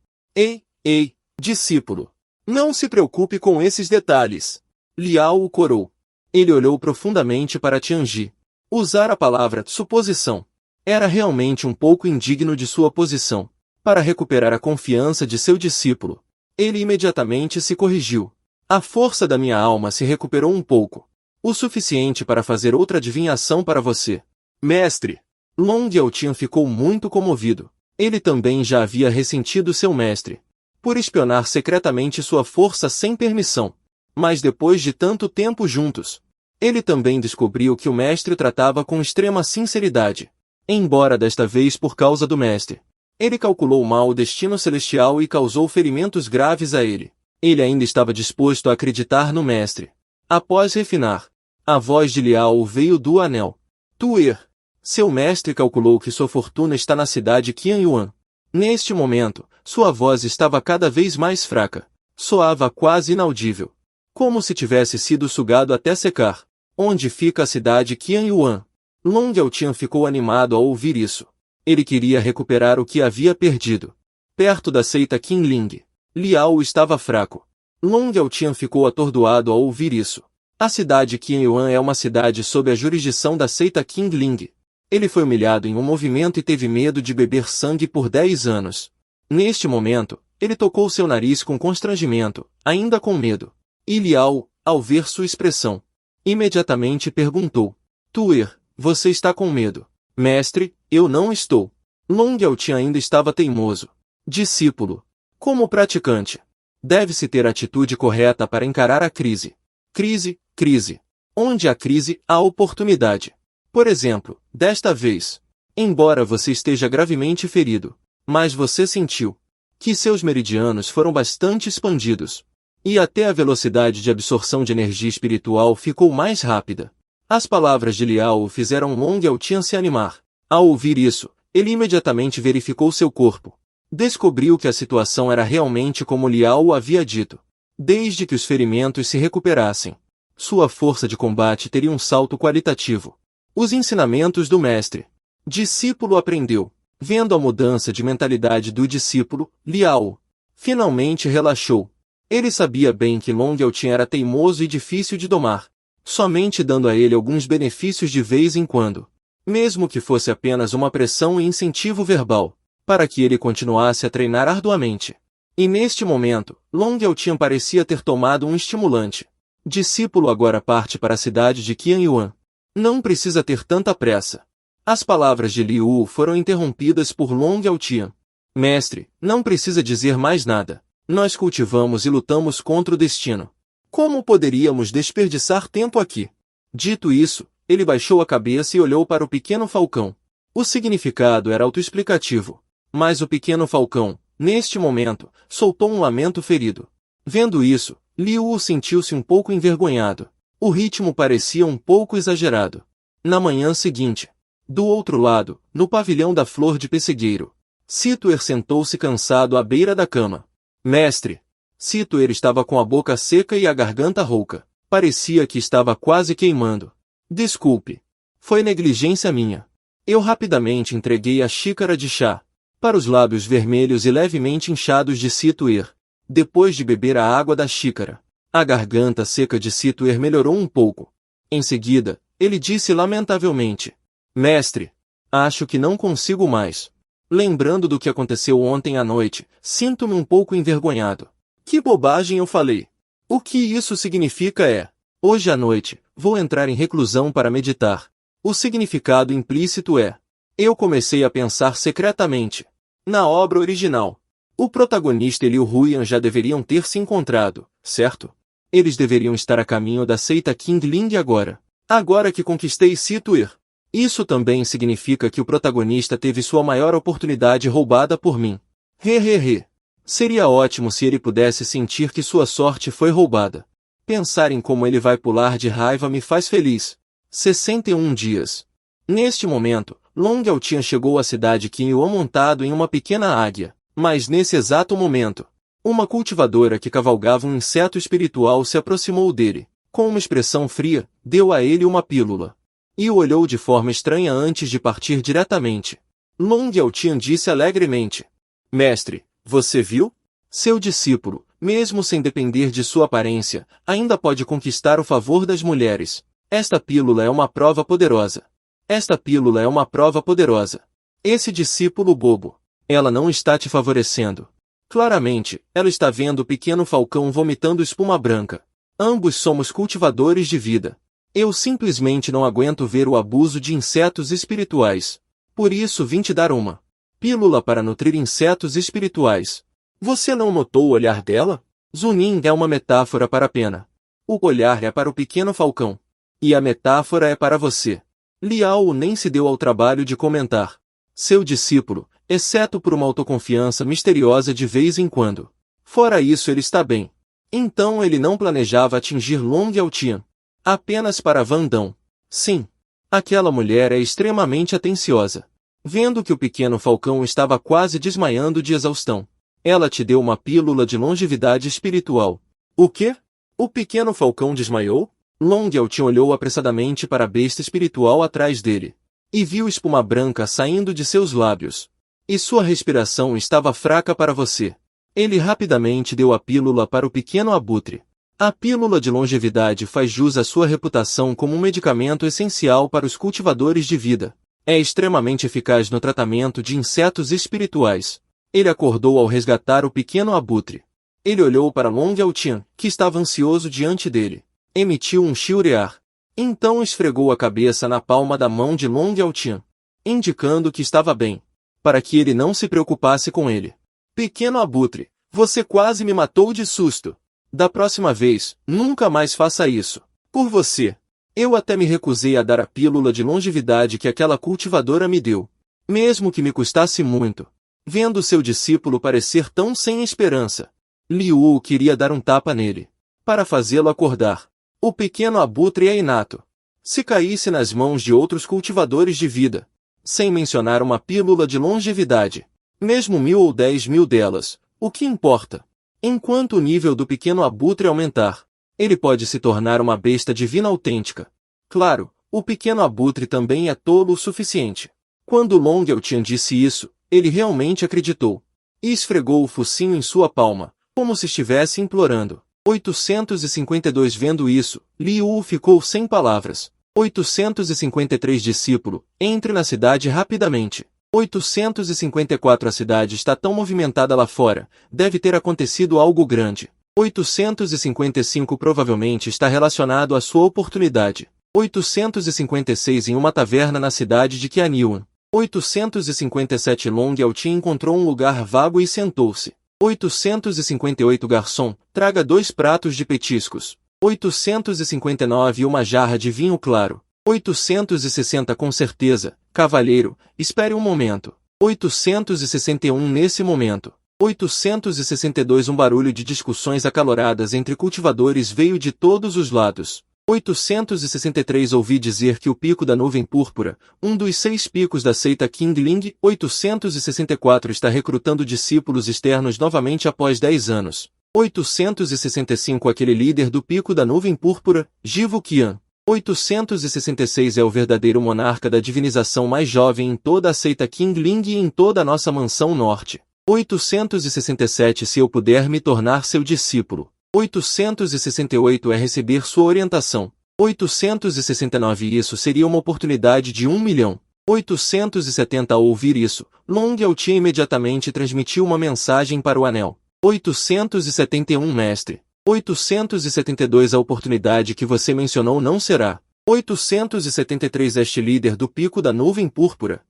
Speaker 1: Ei, discípulo. Não se preocupe com esses detalhes. Liao o corou. Ele olhou profundamente para Tianji. Usar a palavra suposição era realmente um pouco indigno de sua posição. Para recuperar a confiança de seu discípulo, ele imediatamente se corrigiu. A força da minha alma se recuperou um pouco. O suficiente para fazer outra adivinhação para você. Mestre! Long Yaotian ficou muito comovido. Ele também já havia ressentido seu mestre por espionar secretamente sua força sem permissão. Mas depois de tanto tempo juntos, ele também descobriu que o mestre tratava com extrema sinceridade. Embora desta vez por causa do mestre, ele calculou mal o destino celestial e causou ferimentos graves a ele. Ele ainda estava disposto a acreditar no mestre. Após refinar, a voz de Liao veio do anel. Tuer! Seu mestre calculou que sua fortuna está na cidade Qianyuan. Neste momento, sua voz estava cada vez mais fraca. Soava quase inaudível. Como se tivesse sido sugado até secar. Onde fica a cidade Qianyuan? Long Yaotian ficou animado ao ouvir isso. Ele queria recuperar o que havia perdido. Perto da seita Qinling. Liao estava fraco. Long Yaotian ficou atordoado ao ouvir isso. A cidade Qianyuan é uma cidade sob a jurisdição da seita Qinling. Ele foi humilhado em um movimento e teve medo de beber sangue por 10 anos. Neste momento, ele tocou seu nariz com constrangimento, ainda com medo. E Liao, ao ver sua expressão, imediatamente perguntou: Tuer, você está com medo? Mestre, eu não estou. Long Yaotian ainda estava teimoso. Discípulo. Como praticante, deve-se ter a atitude correta para encarar a crise. Crise. Onde há crise, há oportunidade. Por exemplo, desta vez, embora você esteja gravemente ferido, mas você sentiu que seus meridianos foram bastante expandidos, e até a velocidade de absorção de energia espiritual ficou mais rápida. As palavras de Liao o fizeram Long Yaotian se animar. Ao ouvir isso, ele imediatamente verificou seu corpo. Descobriu que a situação era realmente como Liao o havia dito. Desde que os ferimentos se recuperassem, sua força de combate teria um salto qualitativo. Os ensinamentos do mestre. Discípulo aprendeu. Vendo a mudança de mentalidade do discípulo, Liao finalmente relaxou. Ele sabia bem que Long Yaotian era teimoso e difícil de domar, somente dando a ele alguns benefícios de vez em quando, mesmo que fosse apenas uma pressão e incentivo verbal, para que ele continuasse a treinar arduamente. E neste momento, Long Yaotian parecia ter tomado um estimulante. Discípulo agora parte para a cidade de Qianyuan. Não precisa ter tanta pressa. As palavras de Liu foram interrompidas por Long Yaotian. Mestre, não precisa dizer mais nada. Nós cultivamos e lutamos contra o destino. Como poderíamos desperdiçar tempo aqui? Dito isso, ele baixou a cabeça e olhou para o pequeno falcão. O significado era autoexplicativo. Mas o pequeno falcão, neste momento, soltou um lamento ferido. Vendo isso, Liu sentiu-se um pouco envergonhado. O ritmo parecia um pouco exagerado. Na manhã seguinte, do outro lado, no pavilhão da flor de pessegueiro, Situer sentou-se cansado à beira da cama. Mestre! Situer estava com a boca seca e a garganta rouca. Parecia que estava quase queimando. Desculpe. Foi negligência minha. Eu rapidamente entreguei a xícara de chá para os lábios vermelhos e levemente inchados de Situer. Depois de beber a água da xícara, a garganta seca de Situer melhorou um pouco. Em seguida, ele disse lamentavelmente: Mestre, acho que não consigo mais. Lembrando do que aconteceu ontem à noite, sinto-me um pouco envergonhado. Que bobagem eu falei. O que isso significa é: hoje à noite, vou entrar em reclusão para meditar. O significado implícito é: eu comecei a pensar secretamente. Na obra original, o protagonista e Liu Huyan já deveriam ter se encontrado, certo? Eles deveriam estar a caminho da seita Qingling agora. Agora que conquistei Situer. Isso também significa que o protagonista teve sua maior oportunidade roubada por mim. Hehehe. Seria ótimo se ele pudesse sentir que sua sorte foi roubada. Pensar em como ele vai pular de raiva me faz feliz. 61 dias. Neste momento, Long Yaotian chegou à cidade Qingyuan montado em uma pequena águia. Mas nesse exato momento, uma cultivadora que cavalgava um inseto espiritual se aproximou dele. Com uma expressão fria, deu a ele uma pílula. E o olhou de forma estranha antes de partir diretamente. Long Yaotian disse alegremente: Mestre, você viu? Seu discípulo, mesmo sem depender de sua aparência, ainda pode conquistar o favor das mulheres. Esta pílula é uma prova poderosa. Esta pílula é uma prova poderosa. Esse discípulo bobo. Ela não está te favorecendo. Claramente, ela está vendo o pequeno falcão vomitando espuma branca. Ambos somos cultivadores de vida. Eu simplesmente não aguento ver o abuso de insetos espirituais. Por isso vim te dar uma pílula para nutrir insetos espirituais. Você não notou o olhar dela? Zunin é uma metáfora para a pena. O olhar é para o pequeno falcão. E a metáfora é para você. Liao nem se deu ao trabalho de comentar. Seu discípulo, exceto por uma autoconfiança misteriosa de vez em quando. Fora isso ele está bem. Então ele não planejava atingir Long Yaotian. Apenas para Vandão. Sim. Aquela mulher é extremamente atenciosa. Vendo que o pequeno falcão estava quase desmaiando de exaustão, ela te deu uma pílula de longevidade espiritual. O quê? O pequeno falcão desmaiou? Long Yaotian olhou apressadamente para a besta espiritual atrás dele. E viu espuma branca saindo de seus lábios. E sua respiração estava fraca para você. Ele rapidamente deu a pílula para o pequeno abutre. A pílula de longevidade faz jus à sua reputação como um medicamento essencial para os cultivadores de vida. É extremamente eficaz no tratamento de insetos espirituais. Ele acordou ao resgatar o pequeno abutre. Ele olhou para Long Yaotian, que estava ansioso diante dele. Emitiu um chiurear. Então esfregou a cabeça na palma da mão de Long Yaotian, indicando que estava bem, para que ele não se preocupasse com ele. Pequeno abutre, você quase me matou de susto. Da próxima vez, nunca mais faça isso. Por você. Eu até me recusei a dar a pílula de longevidade que aquela cultivadora me deu. Mesmo que me custasse muito. Vendo seu discípulo parecer tão sem esperança, Liu queria dar um tapa nele, para fazê-lo acordar. O pequeno abutre é inato. Se caísse nas mãos de outros cultivadores de vida, sem mencionar uma pílula de longevidade, mesmo 1000 ou 10.000 delas, o que importa? Enquanto o nível do pequeno abutre aumentar, ele pode se tornar uma besta divina autêntica. Claro, o pequeno abutre também é tolo o suficiente. Quando Long Yaotian disse isso, ele realmente acreditou. E esfregou o focinho em sua palma, como se estivesse implorando. 852 Vendo isso, Liu ficou sem palavras. 853 Discípulo, entre na cidade rapidamente. 854 A cidade está tão movimentada lá fora, deve ter acontecido algo grande. 855 Provavelmente está relacionado à sua oportunidade. 856 Em uma taverna na cidade de Qianyuan. 857 Long Yaotian encontrou um lugar vago e sentou-se. 858 Garçom, traga 2 pratos de petiscos. 859 uma jarra de vinho claro. 860 com certeza, cavalheiro, espere um momento. 861 nesse momento. 862 um barulho de discussões acaloradas entre cultivadores veio de todos os lados. 863 ouvi dizer que o pico da nuvem púrpura, um dos 6 picos da seita Qingling, 864 está recrutando discípulos externos novamente após 10 anos. 865 aquele líder do pico da nuvem púrpura, Jivu Qian. 866 é o verdadeiro monarca da divinização mais jovem em toda a seita Qingling e em toda a nossa mansão norte. 867 se eu puder me tornar seu discípulo. 868 é receber sua orientação. 869 isso seria uma oportunidade de 1 milhão. 870 ao ouvir isso, Long Yaotia imediatamente transmitiu uma mensagem para o anel. 871 mestre. 872 a oportunidade que você mencionou não será. 873 este líder do pico da nuvem púrpura.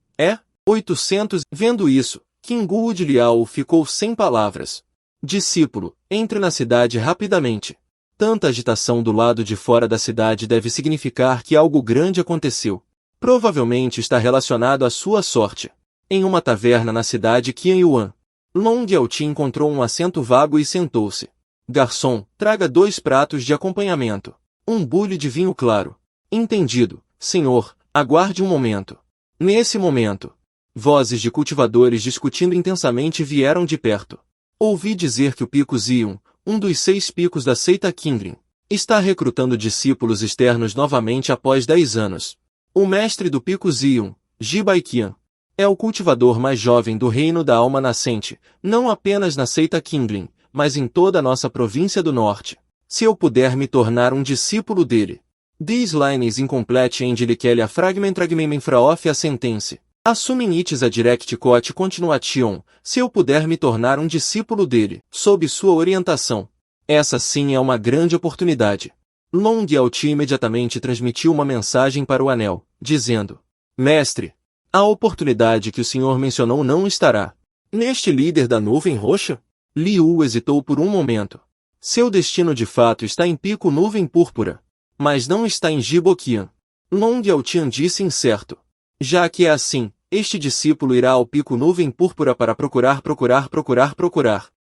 Speaker 1: 800 vendo isso, Kingu de Liao ficou sem palavras. Discípulo, entre na cidade rapidamente. Tanta agitação do lado de fora da cidade deve significar que algo grande aconteceu. Provavelmente está relacionado à sua sorte. Em uma taverna na cidade Qianyuan, Long Yaotia encontrou um assento vago e sentou-se. Garçom, traga 2 pratos de acompanhamento. Um bule de vinho claro. Entendido, senhor, aguarde um momento. Nesse momento, vozes de cultivadores discutindo intensamente vieram de perto. Ouvi dizer que o Pico Zion, um dos 6 picos da seita Qingling, está recrutando discípulos externos novamente após 10 anos. O mestre do Pico Zion, Jibaiqian, é o cultivador mais jovem do reino da alma nascente, não apenas na seita Qingling, mas em toda a nossa província do norte. Se eu puder me tornar um discípulo dele. These lines incomplete endliquelia fragmentragmem fraof a sentence. Assumem ites a direct quote continuation, se eu puder me tornar um discípulo dele, sob sua orientação. Essa sim é uma grande oportunidade. Long Yaotia imediatamente transmitiu uma mensagem para o anel, dizendo: Mestre, a oportunidade que o senhor mencionou não estará neste líder da nuvem roxa? Liu hesitou por um momento. Seu destino de fato está em Pico Nuvem Púrpura, mas não está em Jiboqian. Long Yaotia disse incerto. Já que é assim, este discípulo irá ao Pico Nuvem Púrpura para procurar.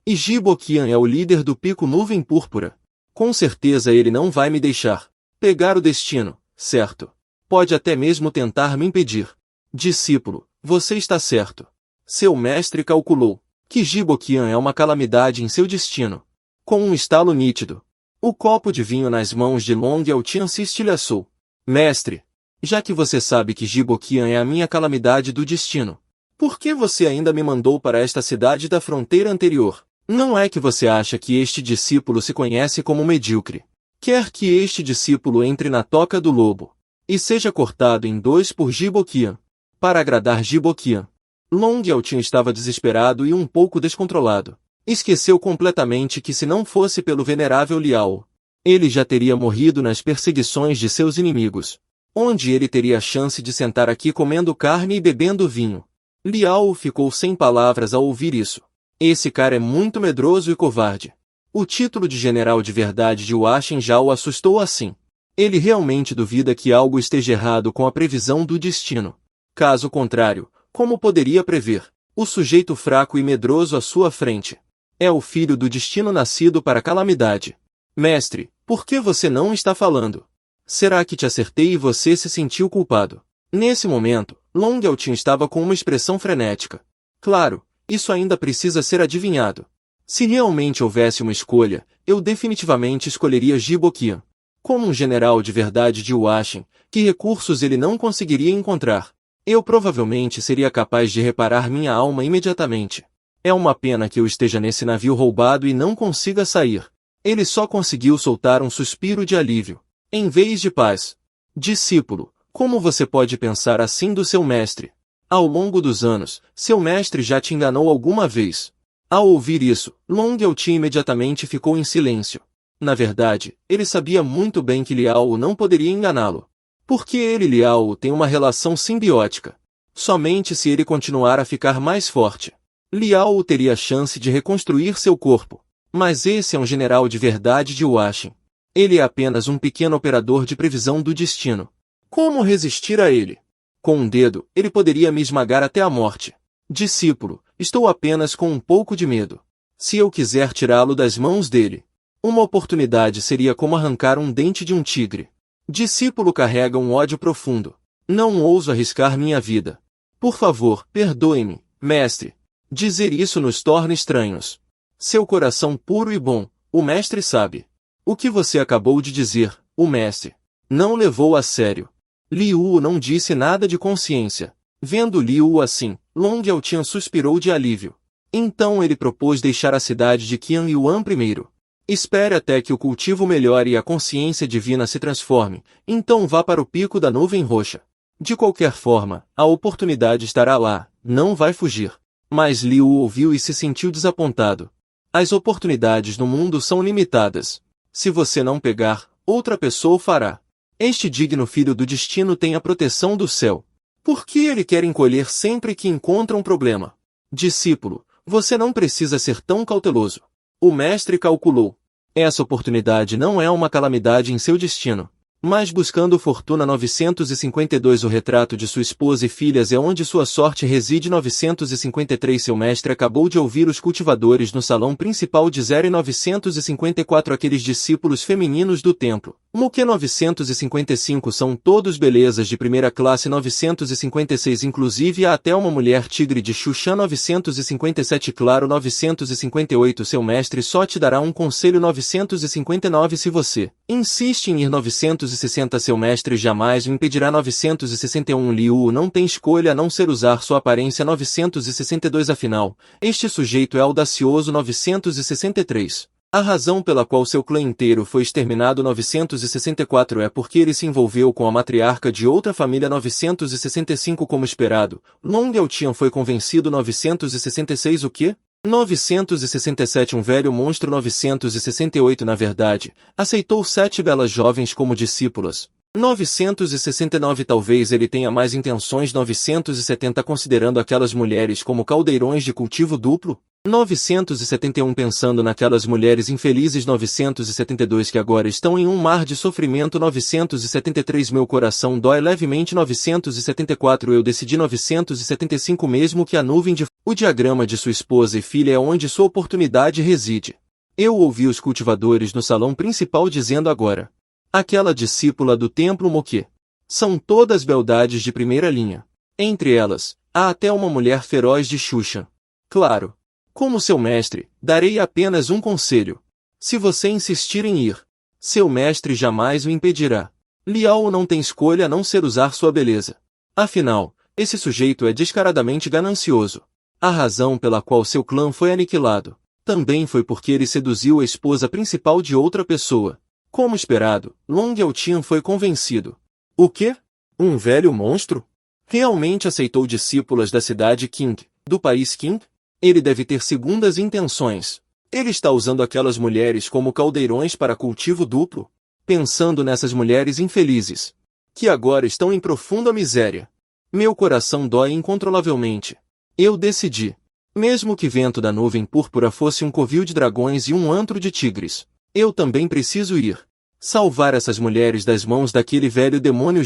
Speaker 1: E Jiboqian é o líder do Pico Nuvem Púrpura. Com certeza ele não vai me deixar pegar o destino, certo? Pode até mesmo tentar me impedir. Discípulo, você está certo. Seu mestre calculou que Jiboqian é uma calamidade em seu destino. Com um estalo nítido, o copo de vinho nas mãos de Long Yaotia se estilhaçou. Mestre, já que você sabe que Jiboqian é a minha calamidade do destino, por que você ainda me mandou para esta cidade da fronteira anterior? Não é que você acha que este discípulo se conhece como medíocre. Quer que este discípulo entre na toca do lobo e seja cortado em 2 por Jiboqian, para agradar Jiboqian. Long Yaotia estava desesperado e um pouco descontrolado. Esqueceu completamente que se não fosse pelo venerável Liao, ele já teria morrido nas perseguições de seus inimigos. Onde ele teria a chance de sentar aqui comendo carne e bebendo vinho? Liao ficou sem palavras ao ouvir isso. Esse cara é muito medroso e covarde. O título de general de verdade de Huashen já o assustou assim. Ele realmente duvida que algo esteja errado com a previsão do destino. Caso contrário, como poderia prever? O sujeito fraco e medroso à sua frente é o filho do destino nascido para a calamidade. Mestre, por que você não está falando? Será que te acertei e você se sentiu culpado? Nesse momento, Long Yaotia estava com uma expressão frenética. Claro, isso ainda precisa ser adivinhado. Se realmente houvesse uma escolha, eu definitivamente escolheria Jiboqian. Como um general de verdade de Huashen, que recursos ele não conseguiria encontrar? Eu provavelmente seria capaz de reparar minha alma imediatamente. É uma pena que eu esteja nesse navio roubado e não consiga sair. Ele só conseguiu soltar um suspiro de alívio, em vez de paz. Discípulo, como você pode pensar assim do seu mestre? Ao longo dos anos, seu mestre já te enganou alguma vez? Ao ouvir isso, Long Yaotia imediatamente ficou em silêncio. Na verdade, ele sabia muito bem que Liao não poderia enganá-lo. Porque ele e Liao têm uma relação simbiótica. Somente se ele continuar a ficar mais forte, Liao teria a chance de reconstruir seu corpo. Mas esse é um general de verdade de Huashen. Ele é apenas um pequeno operador de previsão do destino. Como resistir a ele? Com um dedo, ele poderia me esmagar até a morte. Discípulo, estou apenas com um pouco de medo. Se eu quiser tirá-lo das mãos dele, uma oportunidade seria como arrancar um dente de um tigre. Discípulo carrega um ódio profundo. Não ouso arriscar minha vida. Por favor, perdoe-me, mestre. Dizer isso nos torna estranhos. Seu coração puro e bom, o mestre sabe. O que você acabou de dizer, o mestre, não levou a sério. Liu não disse nada de consciência. Vendo Liu assim, Long Yaotian suspirou de alívio. Então ele propôs deixar a cidade de Qian Yuan primeiro. Espere até que o cultivo melhore e a consciência divina se transforme, então vá para o pico da nuvem roxa. De qualquer forma, a oportunidade estará lá, não vai fugir. Mas Liu ouviu e se sentiu desapontado. As oportunidades no mundo são limitadas. Se você não pegar, outra pessoa o fará. Este digno filho do destino tem a proteção do céu. Por que ele quer encolher sempre que encontra um problema? Discípulo, você não precisa ser tão cauteloso. O mestre calculou. Essa oportunidade não é uma calamidade em seu destino. Mas buscando fortuna 952 o retrato de sua esposa e filhas é onde sua sorte reside 953 seu mestre acabou de ouvir os cultivadores no salão principal dizer 954 aqueles discípulos femininos do templo. Moque 955 são todos belezas de primeira classe 956 inclusive há até uma mulher tigre de Xuxan 957 claro 958 seu mestre só te dará um conselho 959 se você insiste em ir 960 seu mestre jamais o impedirá 961 Liu não tem escolha a não ser usar sua aparência 962 afinal, este sujeito é audacioso 963. A razão pela qual seu clã inteiro foi exterminado 964 é porque ele se envolveu com a matriarca de outra família 965 como esperado. Long Yaotian foi convencido 966 o quê? 967 um velho monstro 968 na verdade, aceitou 7 belas jovens como discípulas. 969 talvez ele tenha mais intenções 970 considerando aquelas mulheres como caldeirões de cultivo duplo. 971 pensando naquelas mulheres infelizes 972 que agora estão em um mar de sofrimento 973 meu coração dói levemente 974 eu decidi 975 mesmo que a nuvem de o diagrama de sua esposa e filha é onde sua oportunidade reside. Eu ouvi os cultivadores no salão principal dizendo agora. Aquela discípula do templo Moque. São todas beldades de primeira linha. Entre elas, há até uma mulher feroz de Xuxa. Claro. Como seu mestre, darei apenas um conselho. Se você insistir em ir, seu mestre jamais o impedirá. Liao não tem escolha a não ser usar sua beleza. Afinal, esse sujeito é descaradamente ganancioso. A razão pela qual seu clã foi aniquilado, também foi porque ele seduziu a esposa principal de outra pessoa. Como esperado, Long Yaotian foi convencido. O quê? Um velho monstro? Realmente aceitou discípulas da cidade Qing, do país Qing? Ele deve ter segundas intenções. Ele está usando aquelas mulheres como caldeirões para cultivo duplo, pensando nessas mulheres infelizes, que agora estão em profunda miséria. Meu coração dói incontrolavelmente. Eu decidi. Mesmo que Vento da Nuvem Púrpura fosse um covil de dragões e um antro de tigres, eu também preciso ir. Salvar essas mulheres das mãos daquele velho demônio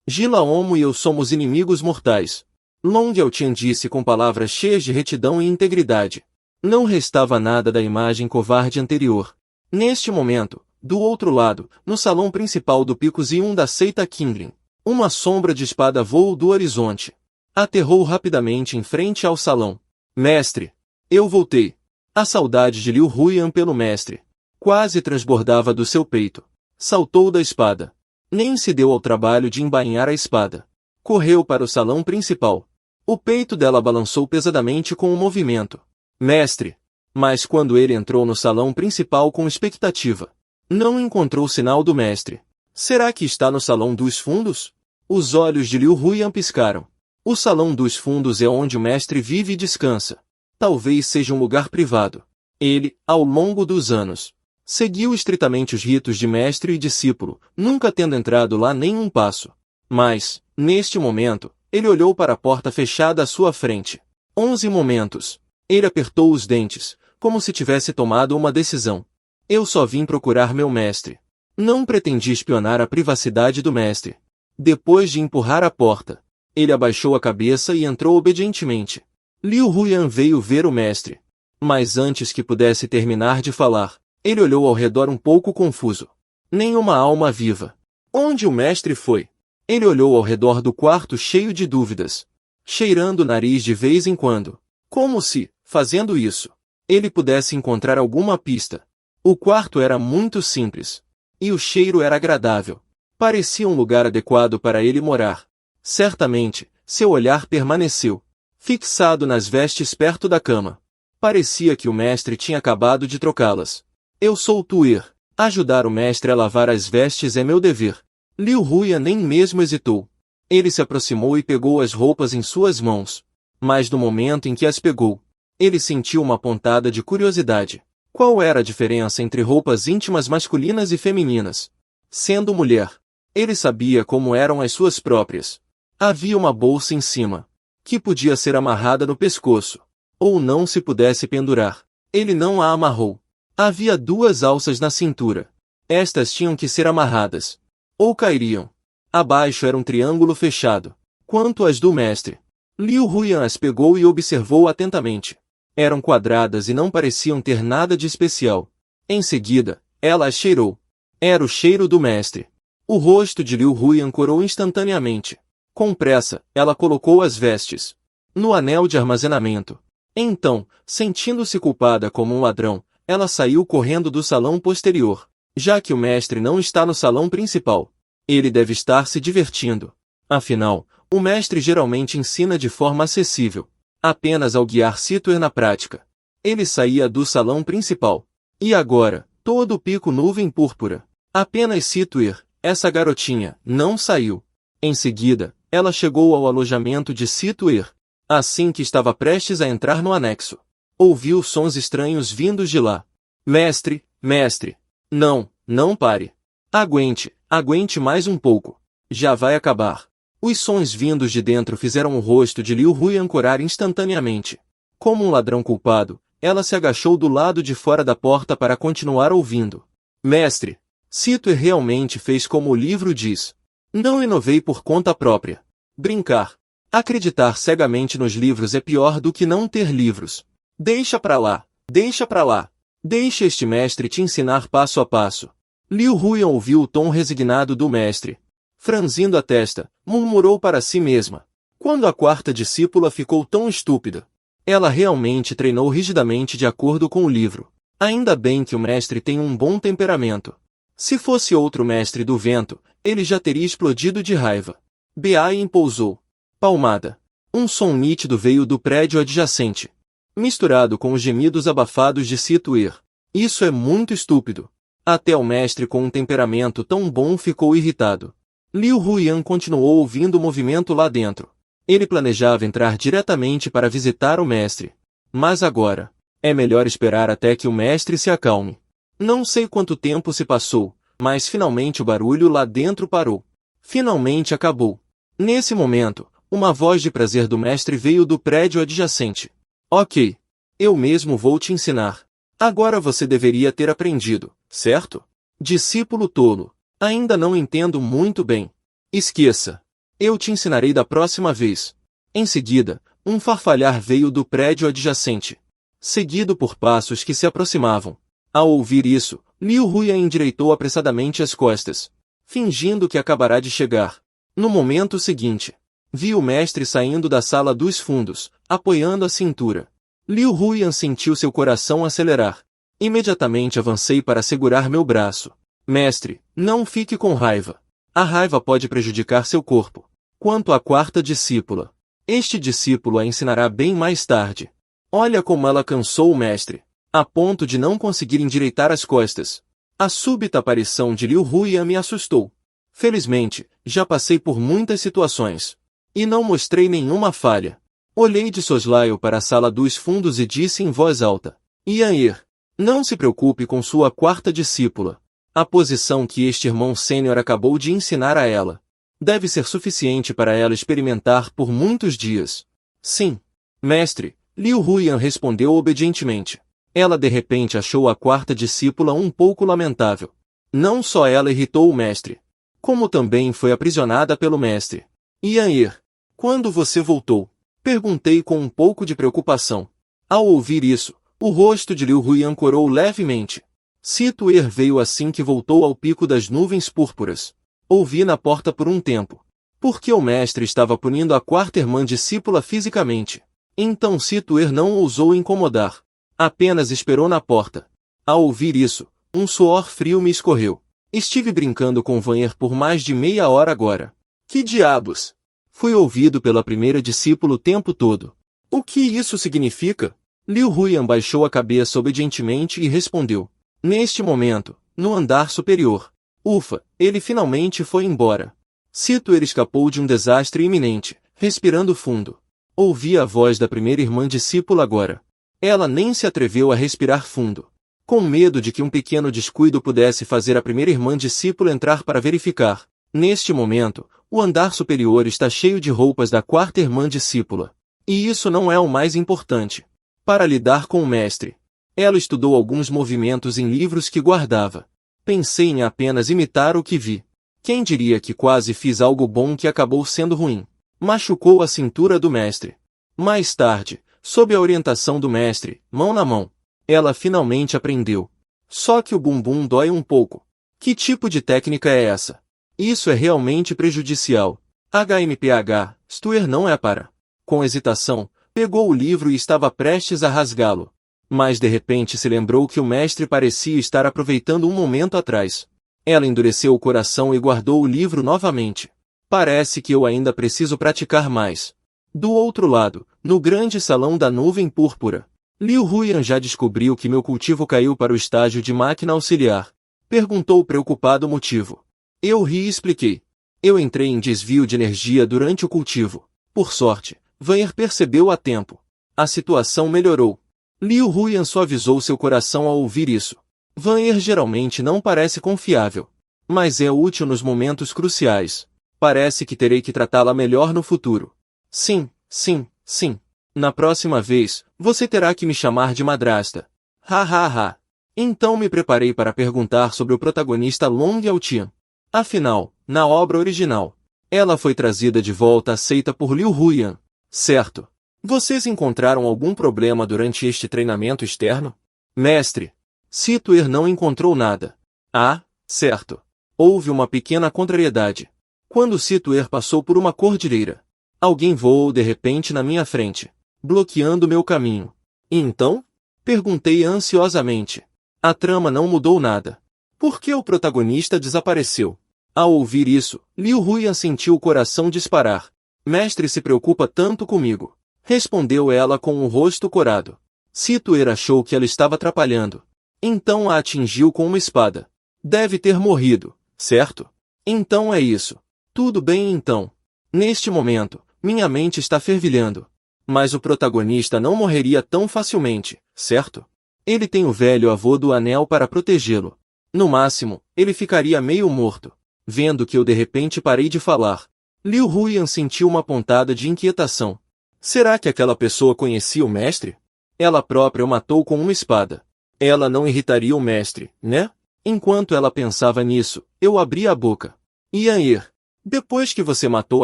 Speaker 1: Gilaomo e eu somos inimigos mortais. Long Yaotian disse com palavras cheias de retidão e integridade. Não restava nada da imagem covarde anterior. Neste momento, do outro lado, no salão principal do Pico Zion da seita Qinglin, uma sombra de espada voou do horizonte. Aterrou rapidamente em frente ao salão. Mestre! Eu voltei. A saudade de Liu Huyan pelo mestre quase transbordava do seu peito. Saltou da espada. Nem se deu ao trabalho de embainhar a espada. Correu para o salão principal. O peito dela balançou pesadamente com o movimento. Mestre! Mas quando ele entrou no salão principal com expectativa, não encontrou sinal do mestre. Será que está no salão dos fundos? Os olhos de Liu Huyan piscaram. O salão dos fundos é onde o mestre vive e descansa. Talvez seja um lugar privado. Ele, ao longo dos anos, seguiu estritamente os ritos de mestre e discípulo, nunca tendo entrado lá nem um passo. Mas, neste momento, ele olhou para a porta fechada à sua frente. 11 momentos. Ele apertou os dentes, como se tivesse tomado uma decisão. Eu só vim procurar meu mestre. Não pretendia espionar a privacidade do mestre. Depois de empurrar a porta, ele abaixou a cabeça e entrou obedientemente. Liu Huyan veio ver o mestre. Mas antes que pudesse terminar de falar, ele olhou ao redor um pouco confuso. Nenhuma alma viva. Onde o mestre foi? Ele olhou ao redor do quarto cheio de dúvidas, cheirando o nariz de vez em quando, como se, fazendo isso, ele pudesse encontrar alguma pista. O quarto era muito simples, e o cheiro era agradável. Parecia um lugar adequado para ele morar. Certamente, seu olhar permaneceu fixado nas vestes perto da cama. Parecia que o mestre tinha acabado de trocá-las. Eu sou Tuer. Ajudar o mestre a lavar as vestes é meu dever. Liu Huyan nem mesmo hesitou. Ele se aproximou e pegou as roupas em suas mãos. Mas no momento em que as pegou, ele sentiu uma pontada de curiosidade. Qual era a diferença entre roupas íntimas masculinas e femininas? Sendo mulher, ele sabia como eram as suas próprias. Havia uma bolsa em cima, que podia ser amarrada no pescoço, ou não se pudesse pendurar. Ele não a amarrou. Havia 2 alças na cintura. Estas tinham que ser amarradas, ou cairiam. Abaixo era um triângulo fechado. Quanto às do mestre, Liu Huyan as pegou e observou atentamente. Eram quadradas e não pareciam ter nada de especial. Em seguida, ela as cheirou. Era o cheiro do mestre. O rosto de Liu Huyan corou instantaneamente. Com pressa, ela colocou as vestes no anel de armazenamento. Então, sentindo-se culpada como um ladrão, ela saiu correndo do salão posterior. Já que o mestre não está no salão principal, ele deve estar se divertindo. Afinal, o mestre geralmente ensina de forma acessível, apenas ao guiar Situer na prática. Ele saía do salão principal. E agora, todo o pico nuvem púrpura. Apenas Situer, essa garotinha, não saiu. Em seguida, ela chegou ao alojamento de Situer. Assim que estava prestes a entrar no anexo, ouviu sons estranhos vindos de lá. Mestre, mestre. Não pare. Aguente mais um pouco. Já vai acabar. Os sons vindos de dentro fizeram o rosto de Liu Huyan corar instantaneamente. Como um ladrão culpado, ela se agachou do lado de fora da porta para continuar ouvindo. Mestre, Situer realmente fez como o livro diz. Não inovei por conta própria. Brincar. Acreditar cegamente nos livros é pior do que não ter livros. Deixa pra lá. Deixa este mestre te ensinar passo a passo. Liu Huyan ouviu o tom resignado do mestre. Franzindo a testa, murmurou para si mesma. Quando a 4ª discípula ficou tão estúpida? Ela realmente treinou rigidamente de acordo com o livro. Ainda bem que o mestre tem um bom temperamento. Se fosse outro mestre do vento, ele já teria explodido de raiva. Beaien pousou. Palmada. Um som nítido veio do prédio adjacente, misturado com os gemidos abafados de Situer. Isso é muito estúpido. Até o mestre com um temperamento tão bom ficou irritado. Liu Huyan continuou ouvindo o movimento lá dentro. Ele planejava entrar diretamente para visitar o mestre. Mas agora, é melhor esperar até que o mestre se acalme. Não sei quanto tempo se passou, mas finalmente o barulho lá dentro parou. Finalmente acabou. Nesse momento, uma voz de prazer do mestre veio do prédio adjacente. Ok. Eu mesmo vou te ensinar. Agora você deveria ter aprendido, certo? Discípulo tolo. Ainda não entendo muito bem. Esqueça. Eu te ensinarei da próxima vez. Em seguida, um farfalhar veio do prédio adjacente, seguido por passos que se aproximavam. Ao ouvir isso, Liu Huyan endireitou apressadamente as costas, fingindo que acabará de chegar. No momento seguinte, viu o mestre saindo da sala dos fundos, apoiando a cintura. Liu Huyan sentiu seu coração acelerar. Imediatamente avancei para segurar meu braço. Mestre, não fique com raiva. A raiva pode prejudicar seu corpo. Quanto à 4ª discípula, este discípulo a ensinará bem mais tarde. Olha como ela cansou o mestre, a ponto de não conseguir endireitar as costas. A súbita aparição de Liu Huyan me assustou. Felizmente, já passei por muitas situações. E não mostrei nenhuma falha. Olhei de soslaio para a sala dos fundos e disse em voz alta. Yair, não se preocupe com sua 4ª discípula. A posição que este irmão sênior acabou de ensinar a ela deve ser suficiente para ela experimentar por muitos dias. Sim. Mestre, Liu Huyan respondeu obedientemente. Ela de repente achou a 4ª discípula um pouco lamentável. Não só ela irritou o mestre, como também foi aprisionada pelo mestre. Yanir, quando você voltou? Perguntei com um pouco de preocupação. Ao ouvir isso, o rosto de Liu Huyan corou levemente. Situer veio assim que voltou ao pico das nuvens púrpuras. Ouvi na porta por um tempo. Porque o mestre estava punindo a quarta irmã discípula fisicamente. Então Situer não ousou incomodar. Apenas esperou na porta. Ao ouvir isso, um suor frio me escorreu. Estive brincando com Vanher por mais de meia hora agora. Que diabos? Fui ouvido pela primeira discípula o tempo todo. O que isso significa? Liu Huyan baixou a cabeça obedientemente e respondeu. Neste momento, no andar superior. Ufa, ele finalmente foi embora. Situer escapou de um desastre iminente, respirando fundo. Ouvi a voz da primeira irmã discípula agora. Ela nem se atreveu a respirar fundo. Com medo de que um pequeno descuido pudesse fazer a primeira irmã discípula entrar para verificar. Neste momento, o andar superior está cheio de roupas da quarta irmã discípula. E isso não é o mais importante. Para lidar com o mestre, ela estudou alguns movimentos em livros que guardava. Pensei em apenas imitar o que vi. Quem diria que quase fiz algo bom que acabou sendo ruim? Machucou a cintura do mestre. Mais tarde, sob a orientação do mestre, mão na mão, ela finalmente aprendeu. Só que o bumbum dói um pouco. Que tipo de técnica é essa? Isso é realmente prejudicial. HMPH, Stuer não é para. Com hesitação, pegou o livro e estava prestes a rasgá-lo. Mas de repente se lembrou que o mestre parecia estar aproveitando um momento atrás. Ela endureceu o coração e guardou o livro novamente. Parece que eu ainda preciso praticar mais. Do outro lado, no grande salão da nuvem púrpura, Liu Huyan já descobriu que meu cultivo caiu para o estágio de máquina auxiliar. Perguntou preocupado o motivo. Eu ri e expliquei. Eu entrei em desvio de energia durante o cultivo. Por sorte, Vanher percebeu a tempo. A situação melhorou. Liu Huyan suavizou seu coração ao ouvir isso. Vanher geralmente não parece confiável, mas é útil nos momentos cruciais. Parece que terei que tratá-la melhor no futuro. Sim, sim, sim. Na próxima vez, você terá que me chamar de madrasta. Ha ha ha. Então me preparei para perguntar sobre o protagonista Long Yaotian. Afinal, na obra original, ela foi trazida de volta aceita por Liu Huyan. Certo. Vocês encontraram algum problema durante este treinamento externo? Mestre, Situer não encontrou nada. Ah, certo. Houve uma pequena contrariedade. Quando Situer passou por uma cordilheira, alguém voou de repente na minha frente, bloqueando meu caminho. E então? Perguntei ansiosamente. A trama não mudou nada. Por que o protagonista desapareceu? Ao ouvir isso, Liu Huyan sentiu o coração disparar. Mestre se preocupa tanto comigo. Respondeu ela com o rosto corado. Situer achou que ela estava atrapalhando. Então a atingiu com uma espada. Deve ter morrido, certo? Então é isso. Tudo bem então. Neste momento, minha mente está fervilhando. Mas o protagonista não morreria tão facilmente, certo? Ele tem o velho avô do anel para protegê-lo. No máximo, ele ficaria meio morto. Vendo que eu de repente parei de falar, Liu Huyan sentiu uma pontada de inquietação. Será que aquela pessoa conhecia o mestre? Ela própria o matou com uma espada. Ela não irritaria o mestre, né? Enquanto ela pensava nisso, eu abri a boca. Yanir, depois que você matou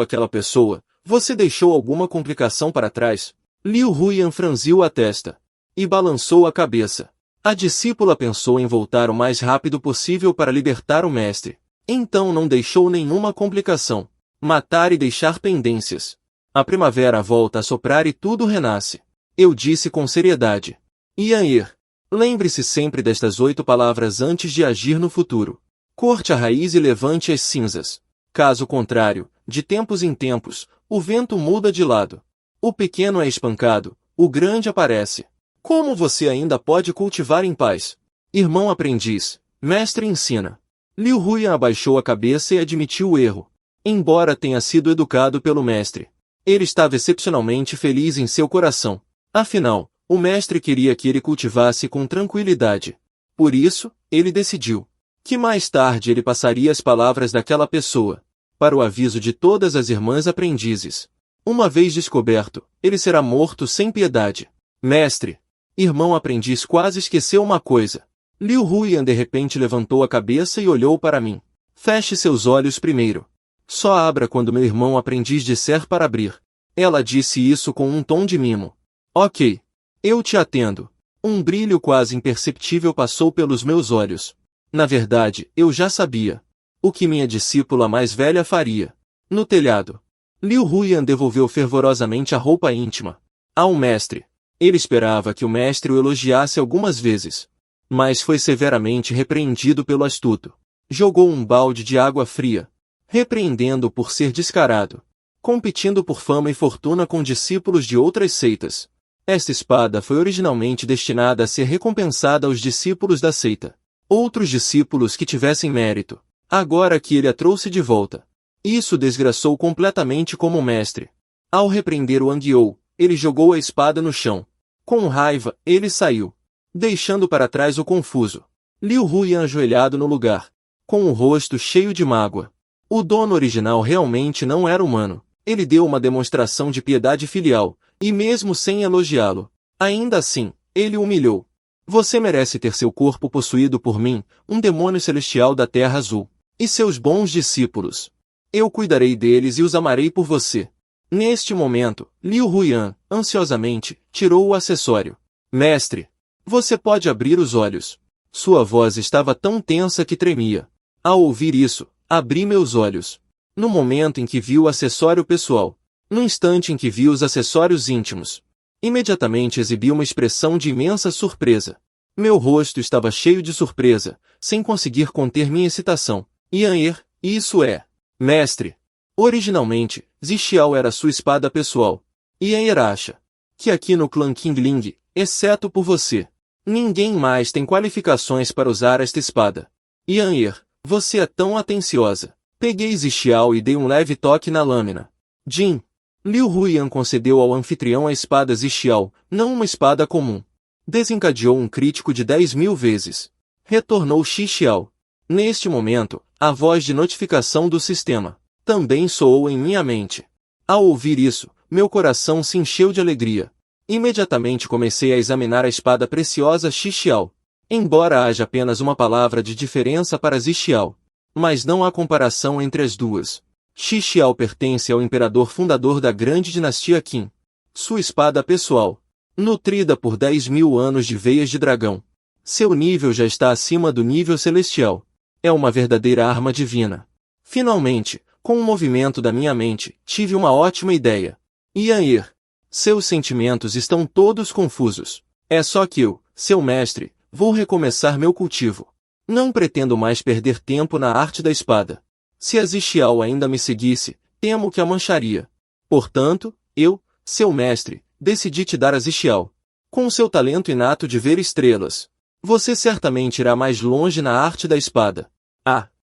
Speaker 1: aquela pessoa, você deixou alguma complicação para trás? Liu Huyan franziu a testa e balançou a cabeça. A discípula pensou em voltar o mais rápido possível para libertar o mestre. Então não deixou nenhuma complicação. Matar e deixar pendências. A primavera volta a soprar e tudo renasce. Eu disse com seriedade. Yanir, lembre-se sempre destas 8 palavras antes de agir no futuro. Corte a raiz e levante as cinzas. Caso contrário, de tempos em tempos, o vento muda de lado. O pequeno é espancado, o grande aparece. Como você ainda pode cultivar em paz? Irmão aprendiz, mestre ensina. Liu Huyan abaixou a cabeça e admitiu o erro. Embora tenha sido educado pelo mestre, ele estava excepcionalmente feliz em seu coração. Afinal, o mestre queria que ele cultivasse com tranquilidade. Por isso, ele decidiu que mais tarde ele passaria as palavras daquela pessoa para o aviso de todas as irmãs aprendizes. Uma vez descoberto, ele será morto sem piedade. Mestre, irmão aprendiz quase esqueceu uma coisa. Liu Huyan de repente levantou a cabeça e olhou para mim. Feche seus olhos primeiro. Só abra quando meu irmão aprendiz disser para abrir. Ela disse isso com um tom de mimo. Ok. Eu te atendo. Um brilho quase imperceptível passou pelos meus olhos. Na verdade, eu já sabia. O que minha discípula mais velha faria. No telhado. Liu Huyan devolveu fervorosamente a roupa íntima ao mestre. Ele esperava que o mestre o elogiasse algumas vezes. Mas foi severamente repreendido pelo astuto. Jogou um balde de água fria, repreendendo-o por ser descarado, competindo por fama e fortuna com discípulos de outras seitas. Esta espada foi originalmente destinada a ser recompensada aos discípulos da seita. Outros discípulos que tivessem mérito. Agora que ele a trouxe de volta. Isso desgraçou completamente como mestre. Ao repreender o Anguiou, ele jogou a espada no chão. Com raiva, ele saiu, deixando para trás o confuso Liu Huyan ajoelhado no lugar, com o rosto cheio de mágoa. O dono original realmente não era humano. Ele deu uma demonstração de piedade filial, e mesmo sem elogiá-lo, ainda assim, ele o humilhou. Você merece ter seu corpo possuído por mim, um demônio celestial da Terra Azul, e seus bons discípulos. Eu cuidarei deles e os amarei por você. Neste momento, Liu Huyan, ansiosamente, tirou o acessório. Mestre, você pode abrir os olhos. Sua voz estava tão tensa que tremia. Ao ouvir isso, abri meus olhos. No momento em que vi o acessório pessoal. No instante em que vi os acessórios íntimos. Imediatamente exibi uma expressão de imensa surpresa. Meu rosto estava cheio de surpresa, sem conseguir conter minha excitação. Yan'er, isso é. Mestre. Originalmente, Zixiao era sua espada pessoal. Yan'er acha que aqui no clã Qingling, exceto por você, ninguém mais tem qualificações para usar esta espada. Yan'er, você é tão atenciosa. Peguei Zixiao e dei um leve toque na lâmina. Jin. Liu Huyan concedeu ao anfitrião a espada Zixiao, não uma espada comum. Desencadeou um crítico de 10.000 vezes. Retornou Xixiao. Neste momento, a voz de notificação do sistema também soou em minha mente. Ao ouvir isso, meu coração se encheu de alegria. Imediatamente comecei a examinar a espada preciosa Xixiao. Embora haja apenas uma palavra de diferença para Zixiao, mas não há comparação entre as duas. Xixiao pertence ao imperador fundador da grande dinastia Qin. Sua espada pessoal, nutrida por 10.000 anos de veias de dragão. Seu nível já está acima do nível celestial. É uma verdadeira arma divina. Finalmente, com um movimento da minha mente, tive uma ótima ideia. Yan'er, seus sentimentos estão todos confusos. É só que eu, seu mestre, vou recomeçar meu cultivo. Não pretendo mais perder tempo na arte da espada. Se a Zixiao ainda me seguisse, temo que a mancharia. Portanto, eu, seu mestre, decidi te dar a Zixiao. Com seu talento inato de ver estrelas, você certamente irá mais longe na arte da espada.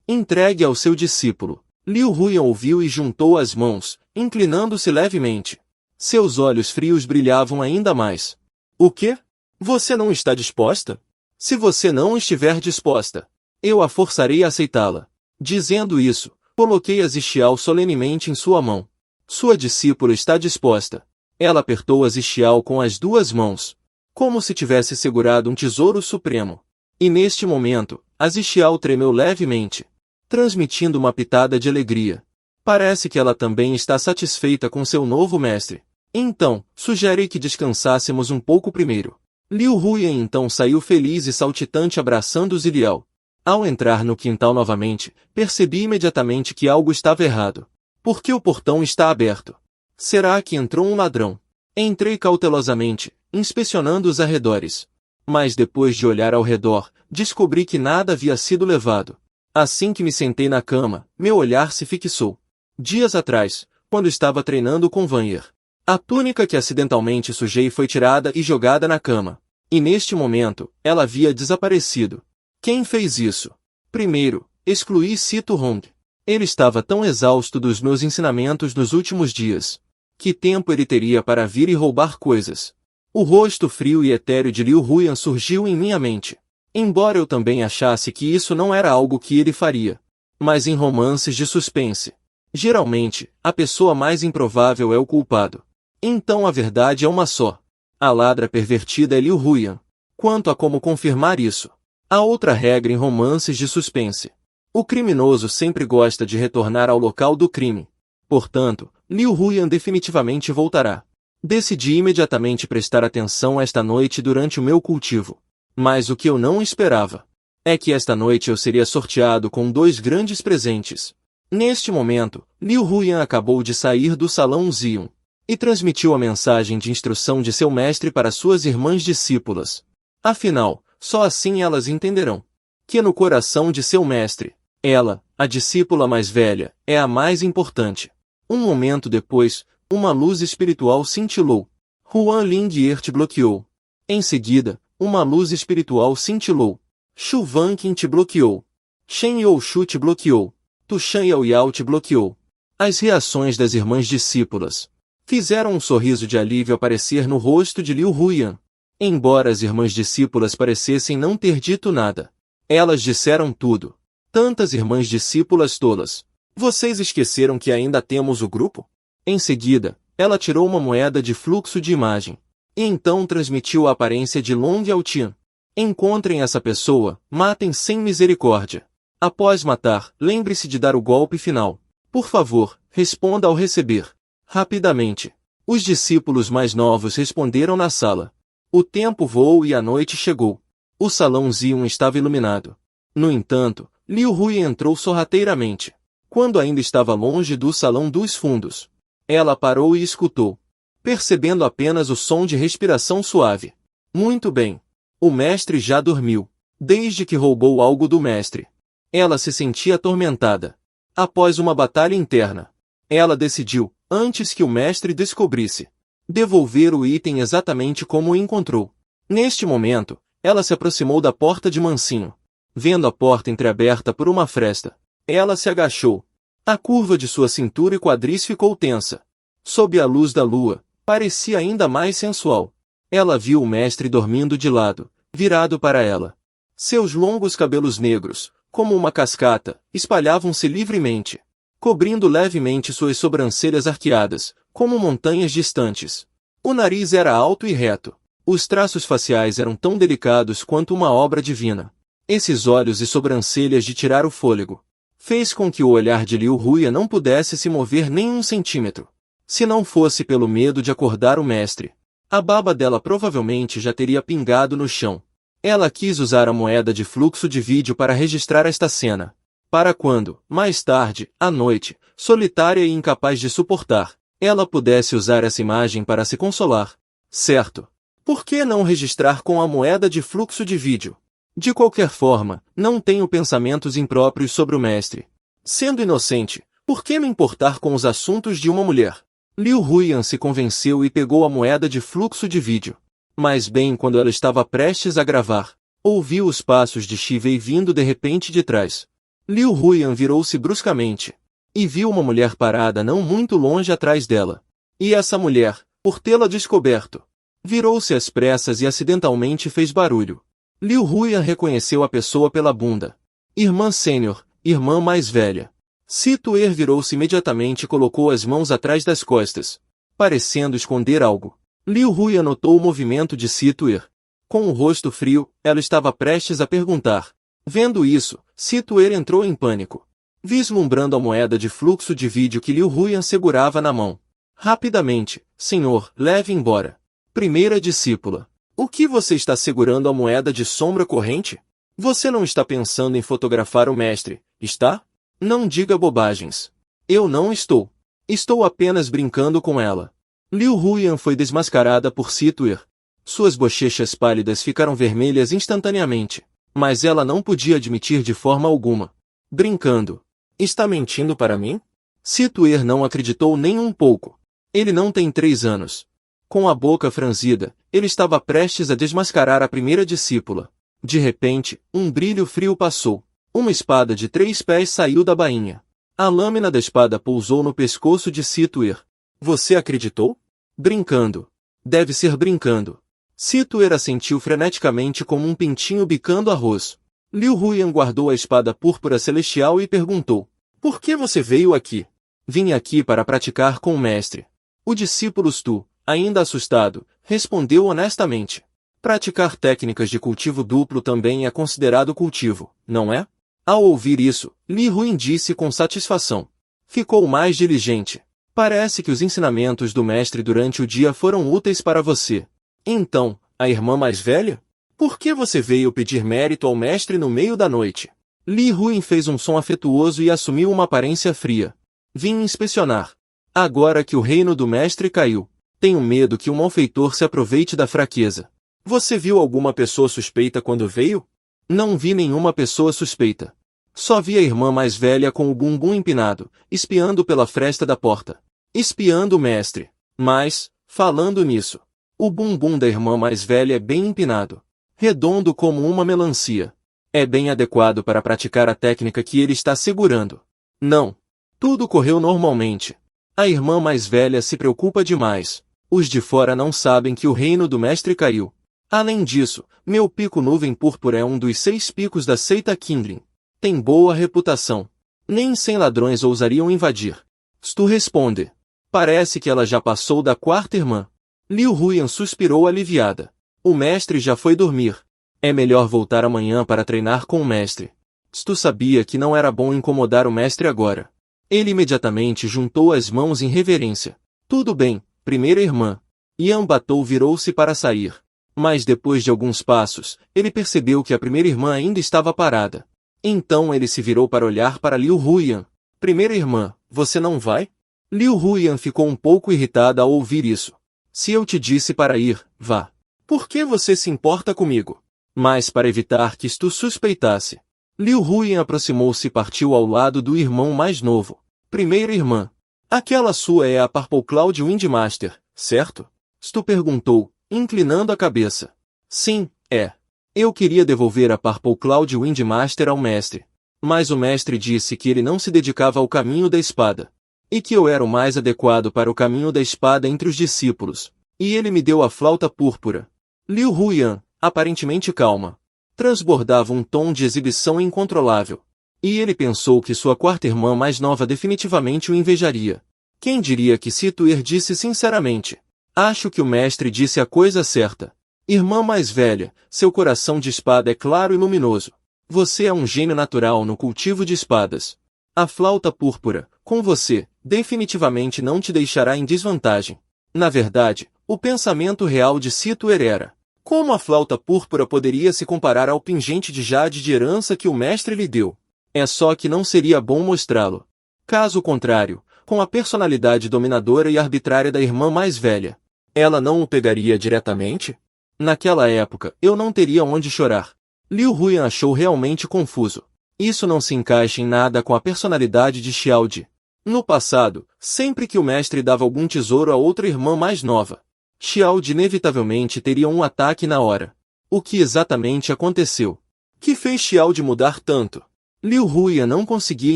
Speaker 1: Entregue ao seu discípulo. Liu Huyan ouviu e juntou as mãos, inclinando-se levemente. Seus olhos frios brilhavam ainda mais. O quê? Você não está disposta? Se você não estiver disposta, eu a forçarei a aceitá-la. Dizendo isso, coloquei a Zixiao solenemente em sua mão. Sua discípula está disposta. Ela apertou a Zixiao com as duas mãos, como se tivesse segurado um tesouro supremo. E neste momento, a Zixiao tremeu levemente, transmitindo uma pitada de alegria. Parece que ela também está satisfeita com seu novo mestre. Então, sugeri que descansássemos um pouco primeiro. Liu Huyan então saiu feliz e saltitante abraçando Ziliao. Ao entrar no quintal novamente, percebi imediatamente que algo estava errado. Por que o portão está aberto? Será que entrou um ladrão? Entrei cautelosamente, inspecionando os arredores. Mas depois de olhar ao redor, descobri que nada havia sido levado. Assim que me sentei na cama, meu olhar se fixou. Dias atrás, quando estava treinando com Van'er, a túnica que acidentalmente sujei foi tirada e jogada na cama. E neste momento, ela havia desaparecido. Quem fez isso? Primeiro, excluí Sito Hong. Ele estava tão exausto dos meus ensinamentos nos últimos dias. Que tempo ele teria para vir e roubar coisas? O rosto frio e etéreo de Liu Huyan surgiu em minha mente. Embora eu também achasse que isso não era algo que ele faria. Mas em romances de suspense, geralmente, a pessoa mais improvável é o culpado. Então a verdade é uma só. A ladra pervertida é Liu Huyan. Quanto a como confirmar isso, Há outra regra em romances de suspense. O criminoso sempre gosta de retornar ao local do crime. Portanto, Liu Huyan definitivamente voltará. Decidi imediatamente prestar atenção esta noite durante o meu cultivo. Mas o que eu não esperava é que esta noite eu seria sorteado com 2 grandes presentes. Neste momento, Liu Huyan acabou de sair do salão Zion e transmitiu a mensagem de instrução de seu mestre para suas irmãs discípulas. Afinal, só assim elas entenderão que no coração de seu mestre, ela, a discípula mais velha, é a mais importante. Um momento depois, uma luz espiritual cintilou. Huan Ling'er te bloqueou. Em seguida, uma luz espiritual cintilou. Shu Vanqin te bloqueou. Shen Youshu te bloqueou. Tu Shan Yaoyao te bloqueou. As reações das irmãs discípulas fizeram um sorriso de alívio aparecer no rosto de Liu Huyan. Embora as irmãs discípulas parecessem não ter dito nada, elas disseram tudo. Tantas irmãs discípulas tolas. Vocês esqueceram que ainda temos o grupo? Em seguida, ela tirou uma moeda de fluxo de imagem. E então transmitiu a aparência de Long Yaotian. Encontrem essa pessoa, matem sem misericórdia. Após matar, lembre-se de dar o golpe final. Por favor, responda ao receber. Rapidamente. Os discípulos mais novos responderam na sala. O tempo voou e a noite chegou. O salão Zion estava iluminado. No entanto, Liu Huyan entrou sorrateiramente. Quando ainda estava longe do salão dos fundos, ela parou e escutou, percebendo apenas o som de respiração suave. Muito bem. O mestre já dormiu. Desde que roubou algo do mestre, ela se sentia atormentada. Após uma batalha interna, ela decidiu, antes que o mestre descobrisse, devolver o item exatamente como o encontrou. Neste momento, ela se aproximou da porta de mansinho. Vendo a porta entreaberta por uma fresta, ela se agachou. A curva de sua cintura e quadris ficou tensa. Sob a luz da lua, parecia ainda mais sensual. Ela viu o mestre dormindo de lado, virado para ela. Seus longos cabelos negros, como uma cascata, espalhavam-se livremente, cobrindo levemente suas sobrancelhas arqueadas, como montanhas distantes. O nariz era alto e reto. Os traços faciais eram tão delicados quanto uma obra divina. Esses olhos e sobrancelhas de tirar o fôlego fez com que o olhar de Liu Huyan não pudesse se mover nem 1 centímetro. Se não fosse pelo medo de acordar o mestre, a baba dela provavelmente já teria pingado no chão. Ela quis usar a moeda de fluxo de vídeo para registrar esta cena. Para quando, mais tarde, à noite, solitária e incapaz de suportar, ela pudesse usar essa imagem para se consolar. Certo. Por que não registrar com a moeda de fluxo de vídeo? De qualquer forma, não tenho pensamentos impróprios sobre o mestre. Sendo inocente, por que me importar com os assuntos de uma mulher? Liu Huyan se convenceu e pegou a moeda de fluxo de vídeo. Mas bem quando ela estava prestes a gravar, ouviu os passos de Shi Wei vindo de repente de trás. Liu Huyan virou-se bruscamente e viu uma mulher parada não muito longe atrás dela. E essa mulher, por tê-la descoberto, virou-se às pressas e acidentalmente fez barulho. Liu Huyan reconheceu a pessoa pela bunda. Irmã sênior, irmã mais velha. Situer virou-se imediatamente e colocou as mãos atrás das costas, parecendo esconder algo. Liu Huyan notou o movimento de Situer. Com o rosto frio, ela estava prestes a perguntar. Vendo isso, Situer entrou em pânico, vislumbrando a moeda de fluxo de vídeo que Liu Huyan segurava na mão. Rapidamente, senhor, leve embora. Primeira discípula. O que você está segurando a moeda de sombra corrente? Você não está pensando em fotografar o mestre, está? Não diga bobagens. Eu não estou. Estou apenas brincando com ela. Liu Huyan foi desmascarada por Situer. Suas bochechas pálidas ficaram vermelhas instantaneamente, mas ela não podia admitir de forma alguma. Brincando. Está mentindo para mim? Situer não acreditou nem um pouco. Ele não tem 3 anos. Com a boca franzida, ele estava prestes a desmascarar a primeira discípula. De repente, um brilho frio passou. Uma espada de 3 pés saiu da bainha. A lâmina da espada pousou no pescoço de Situer. Você acreditou? Brincando. Deve ser brincando. Situer assentiu freneticamente como um pintinho bicando arroz. Liu Huyan guardou a espada púrpura celestial e perguntou. Por que você veio aqui? Vim aqui para praticar com o mestre. O discípulo Tu, ainda assustado, respondeu honestamente. Praticar técnicas de cultivo duplo também é considerado cultivo, não é? Ao ouvir isso, Li Ruin disse com satisfação. Ficou mais diligente. Parece que os ensinamentos do mestre durante o dia foram úteis para você. Então, a irmã mais velha? Por que você veio pedir mérito ao mestre no meio da noite? Li Ruin fez um som afetuoso e assumiu uma aparência fria. Vim inspecionar. Agora que o reino do mestre caiu, tenho medo que um malfeitor se aproveite da fraqueza. Você viu alguma pessoa suspeita quando veio? Não vi nenhuma pessoa suspeita. Só vi a irmã mais velha com o bumbum empinado, espiando pela fresta da porta. Espiando o mestre. Mas, falando nisso, o bumbum da irmã mais velha é bem empinado. Redondo como uma melancia. É bem adequado para praticar a técnica que ele está segurando. Não. Tudo correu normalmente. A irmã mais velha se preocupa demais. Os de fora não sabem que o reino do mestre caiu. Além disso, meu pico nuvem púrpura é um dos 6 picos da seita Kindling. Tem boa reputação. Nem 100 ladrões ousariam invadir. Stu responde. Parece que ela já passou da 4ª irmã. Liu Huyan suspirou aliviada. O mestre já foi dormir. É melhor voltar amanhã para treinar com o mestre. Stu sabia que não era bom incomodar o mestre agora. Ele imediatamente juntou as mãos em reverência. Tudo bem, primeira irmã. Yan Batou virou-se para sair. Mas depois de alguns passos, ele percebeu que a primeira irmã ainda estava parada. Então ele se virou para olhar para Liu Huyan. Primeira irmã, você não vai? Liu Huyan ficou um pouco irritada ao ouvir isso. Se eu te disse para ir, vá. Por que você se importa comigo? Mas para evitar que Stu suspeitasse, Liu Huyan aproximou-se e partiu ao lado do irmão mais novo. Primeira irmã. Aquela sua é a Purple Cloud Windmaster, certo? Stu perguntou, inclinando a cabeça. Sim, é. Eu queria devolver a Purple Cloud Windmaster ao mestre. Mas o mestre disse que ele não se dedicava ao caminho da espada. E que eu era o mais adequado para o caminho da espada entre os discípulos. E ele me deu a flauta púrpura. Liu Huyan, aparentemente calma, transbordava um tom de exibição incontrolável. E ele pensou que sua 4ª irmã mais nova definitivamente o invejaria. Quem diria que Situer disse sinceramente. Acho que o mestre disse a coisa certa. Irmã mais velha, seu coração de espada é claro e luminoso. Você é um gênio natural no cultivo de espadas. A flauta púrpura, com você, definitivamente não te deixará em desvantagem. Na verdade, o pensamento real de Situer era: como a flauta púrpura poderia se comparar ao pingente de jade de herança que o mestre lhe deu? É só que não seria bom mostrá-lo. Caso contrário, com a personalidade dominadora e arbitrária da irmã mais velha, ela não o pegaria diretamente? Naquela época, eu não teria onde chorar. Liu Huyan achou realmente confuso. Isso não se encaixa em nada com a personalidade de Xiaodi. No passado, sempre que o mestre dava algum tesouro a outra irmã mais nova, Xiaodi inevitavelmente teria um ataque na hora. O que exatamente aconteceu? Que fez Xiaodi mudar tanto? Liu Huyan não conseguia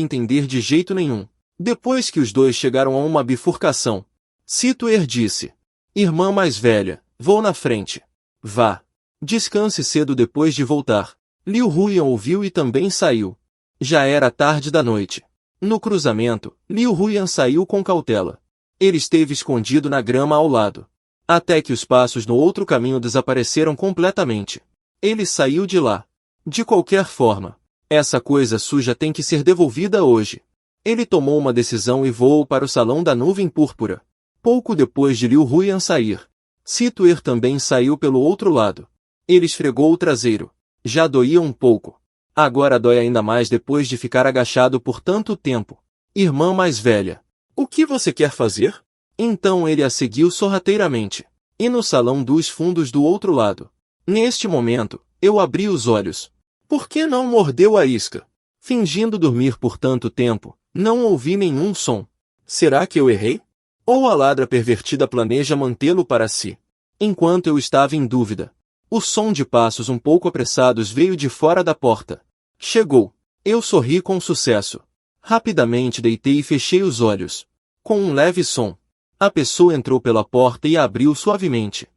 Speaker 1: entender de jeito nenhum. Depois que os dois chegaram a uma bifurcação, Situer disse: Irmã mais velha, vou na frente. Vá. Descanse cedo depois de voltar. Liu Huyan ouviu e também saiu. Já era tarde da noite. No cruzamento, Liu Huyan saiu com cautela. Ele esteve escondido na grama ao lado. Até que os passos no outro caminho desapareceram completamente. Ele saiu de lá. De qualquer forma, essa coisa suja tem que ser devolvida hoje. Ele tomou uma decisão e voou para o salão da nuvem púrpura. Pouco depois de Liu Huyan sair, Situer também saiu pelo outro lado. Ele esfregou o traseiro. Já doía um pouco. Agora dói ainda mais depois de ficar agachado por tanto tempo. Irmã mais velha, o que você quer fazer? Então ele a seguiu sorrateiramente. E no salão dos fundos do outro lado. Neste momento, eu abri os olhos. Por que não mordeu a isca? Fingindo dormir por tanto tempo, não ouvi nenhum som. Será que eu errei? Ou a ladra pervertida planeja mantê-lo para si? Enquanto eu estava em dúvida, o som de passos um pouco apressados veio de fora da porta. Chegou. Eu sorri com sucesso. Rapidamente deitei e fechei os olhos. Com um leve som, a pessoa entrou pela porta e a abriu suavemente.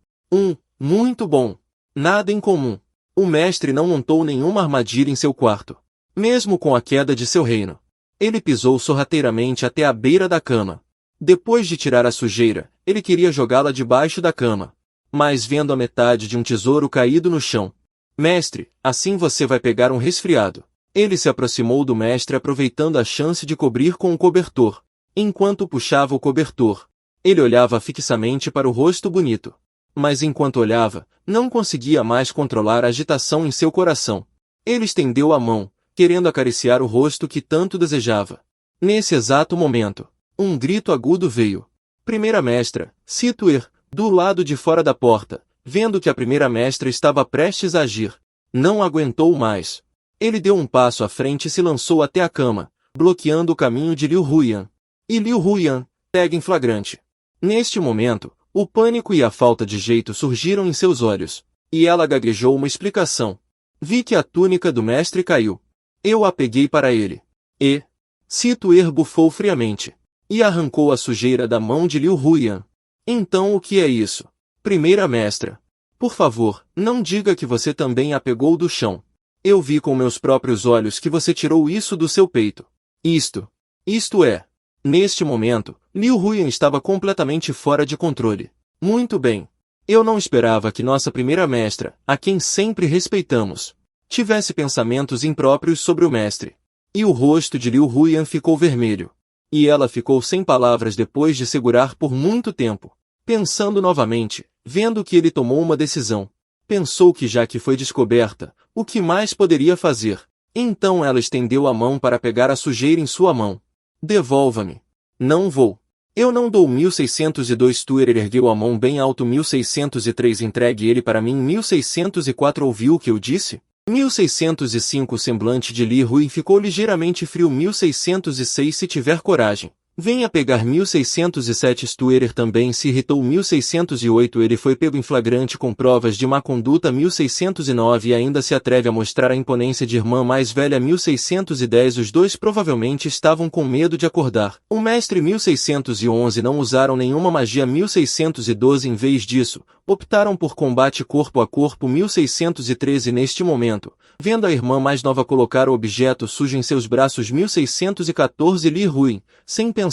Speaker 1: Muito bom. Nada incomum. O mestre não montou nenhuma armadilha em seu quarto. Mesmo com a queda de seu reino. Ele pisou sorrateiramente até a beira da cama. Depois de tirar a sujeira, ele queria jogá-la debaixo da cama. mas vendo a metade de um tesouro caído no chão. Mestre, assim você vai pegar um resfriado. Ele se aproximou do mestre aproveitando a chance de cobrir com o cobertor. Enquanto puxava o cobertor, ele olhava fixamente para o rosto bonito. Mas enquanto olhava, não conseguia mais controlar a agitação em seu coração. Ele estendeu a mão, querendo acariciar o rosto que tanto desejava. Nesse exato momento, um grito agudo veio. Primeira mestra, Situer, do lado de fora da porta, vendo que a primeira mestra estava prestes a agir. Não aguentou mais. Ele deu um passo à frente e se lançou até a cama, bloqueando o caminho de Liu Huyan. E Liu Huyan, pega em flagrante. Neste momento, o pânico e a falta de jeito surgiram em seus olhos, e ela gaguejou uma explicação. Vi que a túnica do mestre caiu. Eu a peguei para ele. E... Situer bufou friamente, e arrancou a sujeira da mão de Liu Huyan. Então o que é isso? Primeira mestra. Por favor, não diga que você também a pegou do chão. Eu vi com meus próprios olhos que você tirou isso do seu peito. Isto é. Neste momento, Liu Huyan estava completamente fora de controle. Muito bem. Eu não esperava que nossa primeira mestra, a quem sempre respeitamos, tivesse pensamentos impróprios sobre o mestre. E o rosto de Liu Huyan ficou vermelho. E ela ficou sem palavras depois de segurar por muito tempo. Pensando novamente, vendo que ele tomou uma decisão. Pensou que já que foi descoberta, o que mais poderia fazer? Então ela estendeu a mão para pegar a sujeira em sua mão. Devolva-me. Não vou. Eu não dou 1602. Tuer ergueu a mão bem alto. 1603. Entregue ele para mim. 1604. Ouviu o que eu disse? 1605. O semblante de Li Hui ficou ligeiramente frio. 1606. Se tiver coragem, venha pegar. 1607. Stuerer também se irritou. 1608. Ele foi pego em flagrante com provas de má conduta. 1609. E ainda se atreve a mostrar a imponência de irmã mais velha. 1610. Os dois provavelmente estavam com medo de acordar. O mestre. 1611. Não usaram nenhuma magia. 1612. Em vez disso, optaram por combate corpo a corpo. 1613. Neste momento, vendo a irmã mais nova colocar o objeto sujo em seus braços. 1614. Li Hui, sem pensar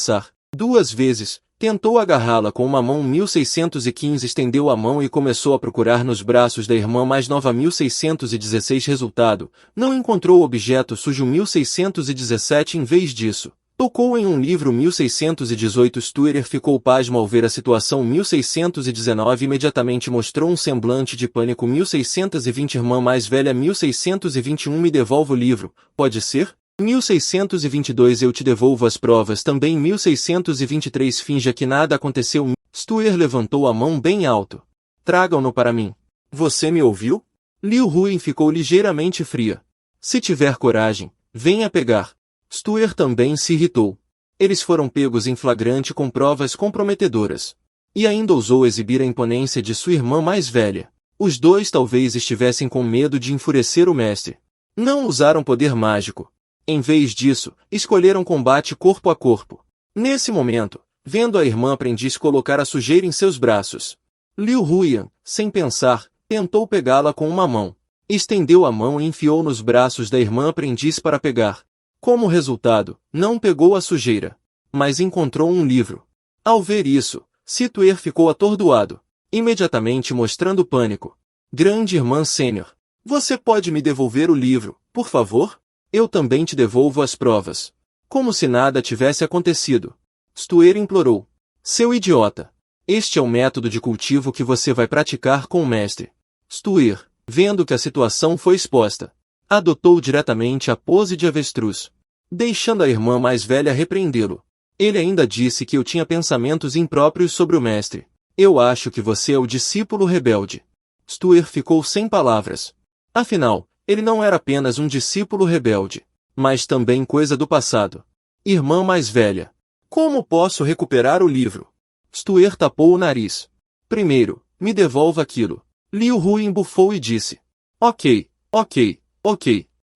Speaker 1: duas vezes, tentou agarrá-la com uma mão. 1615. Estendeu a mão e começou a procurar nos braços da irmã mais nova. 1616. Resultado, não encontrou o objeto sujo. 1617. Em vez disso, tocou em um livro. 1618. Stuerer ficou pasmo ao ver a situação. 1619. Imediatamente mostrou um semblante de pânico. 1620. Irmã mais velha. 1621. Me devolva o livro, pode ser? 1622. Eu te devolvo as provas também. 1623. Finja que nada aconteceu. Stuerer levantou a mão bem alto. Tragam-no para mim. Você me ouviu? Liu Huyan ficou ligeiramente fria. Se tiver coragem, venha pegar. Stuerer também se irritou. Eles foram pegos em flagrante com provas comprometedoras. E ainda ousou exibir a imponência de sua irmã mais velha. Os dois talvez estivessem com medo de enfurecer o mestre. Não usaram poder mágico. Em vez disso, escolheram combate corpo a corpo. Nesse momento, vendo a irmã aprendiz colocar a sujeira em seus braços, Liu Huyan, sem pensar, tentou pegá-la com uma mão. Estendeu a mão e enfiou nos braços da irmã aprendiz para pegar. Como resultado, não pegou a sujeira, mas encontrou um livro. Ao ver isso, Situer ficou atordoado, imediatamente mostrando pânico. Grande irmã sênior, você pode me devolver o livro, por favor? Eu também te devolvo as provas. Como se nada tivesse acontecido. Stuerer implorou. Seu idiota. Este é o método de cultivo que você vai praticar com o mestre. Stuerer, vendo que a situação foi exposta, adotou diretamente a pose de avestruz, deixando a irmã mais velha repreendê-lo. Ele ainda disse que eu tinha pensamentos impróprios sobre o mestre. Eu acho que você é o discípulo rebelde. Stuerer ficou sem palavras. Afinal, ele não era apenas um discípulo rebelde, mas também coisa do passado. Irmã mais velha. Como posso recuperar o livro? Stuerer tapou o nariz. Primeiro, me devolva aquilo. Liu Huyan bufou e disse. Ok.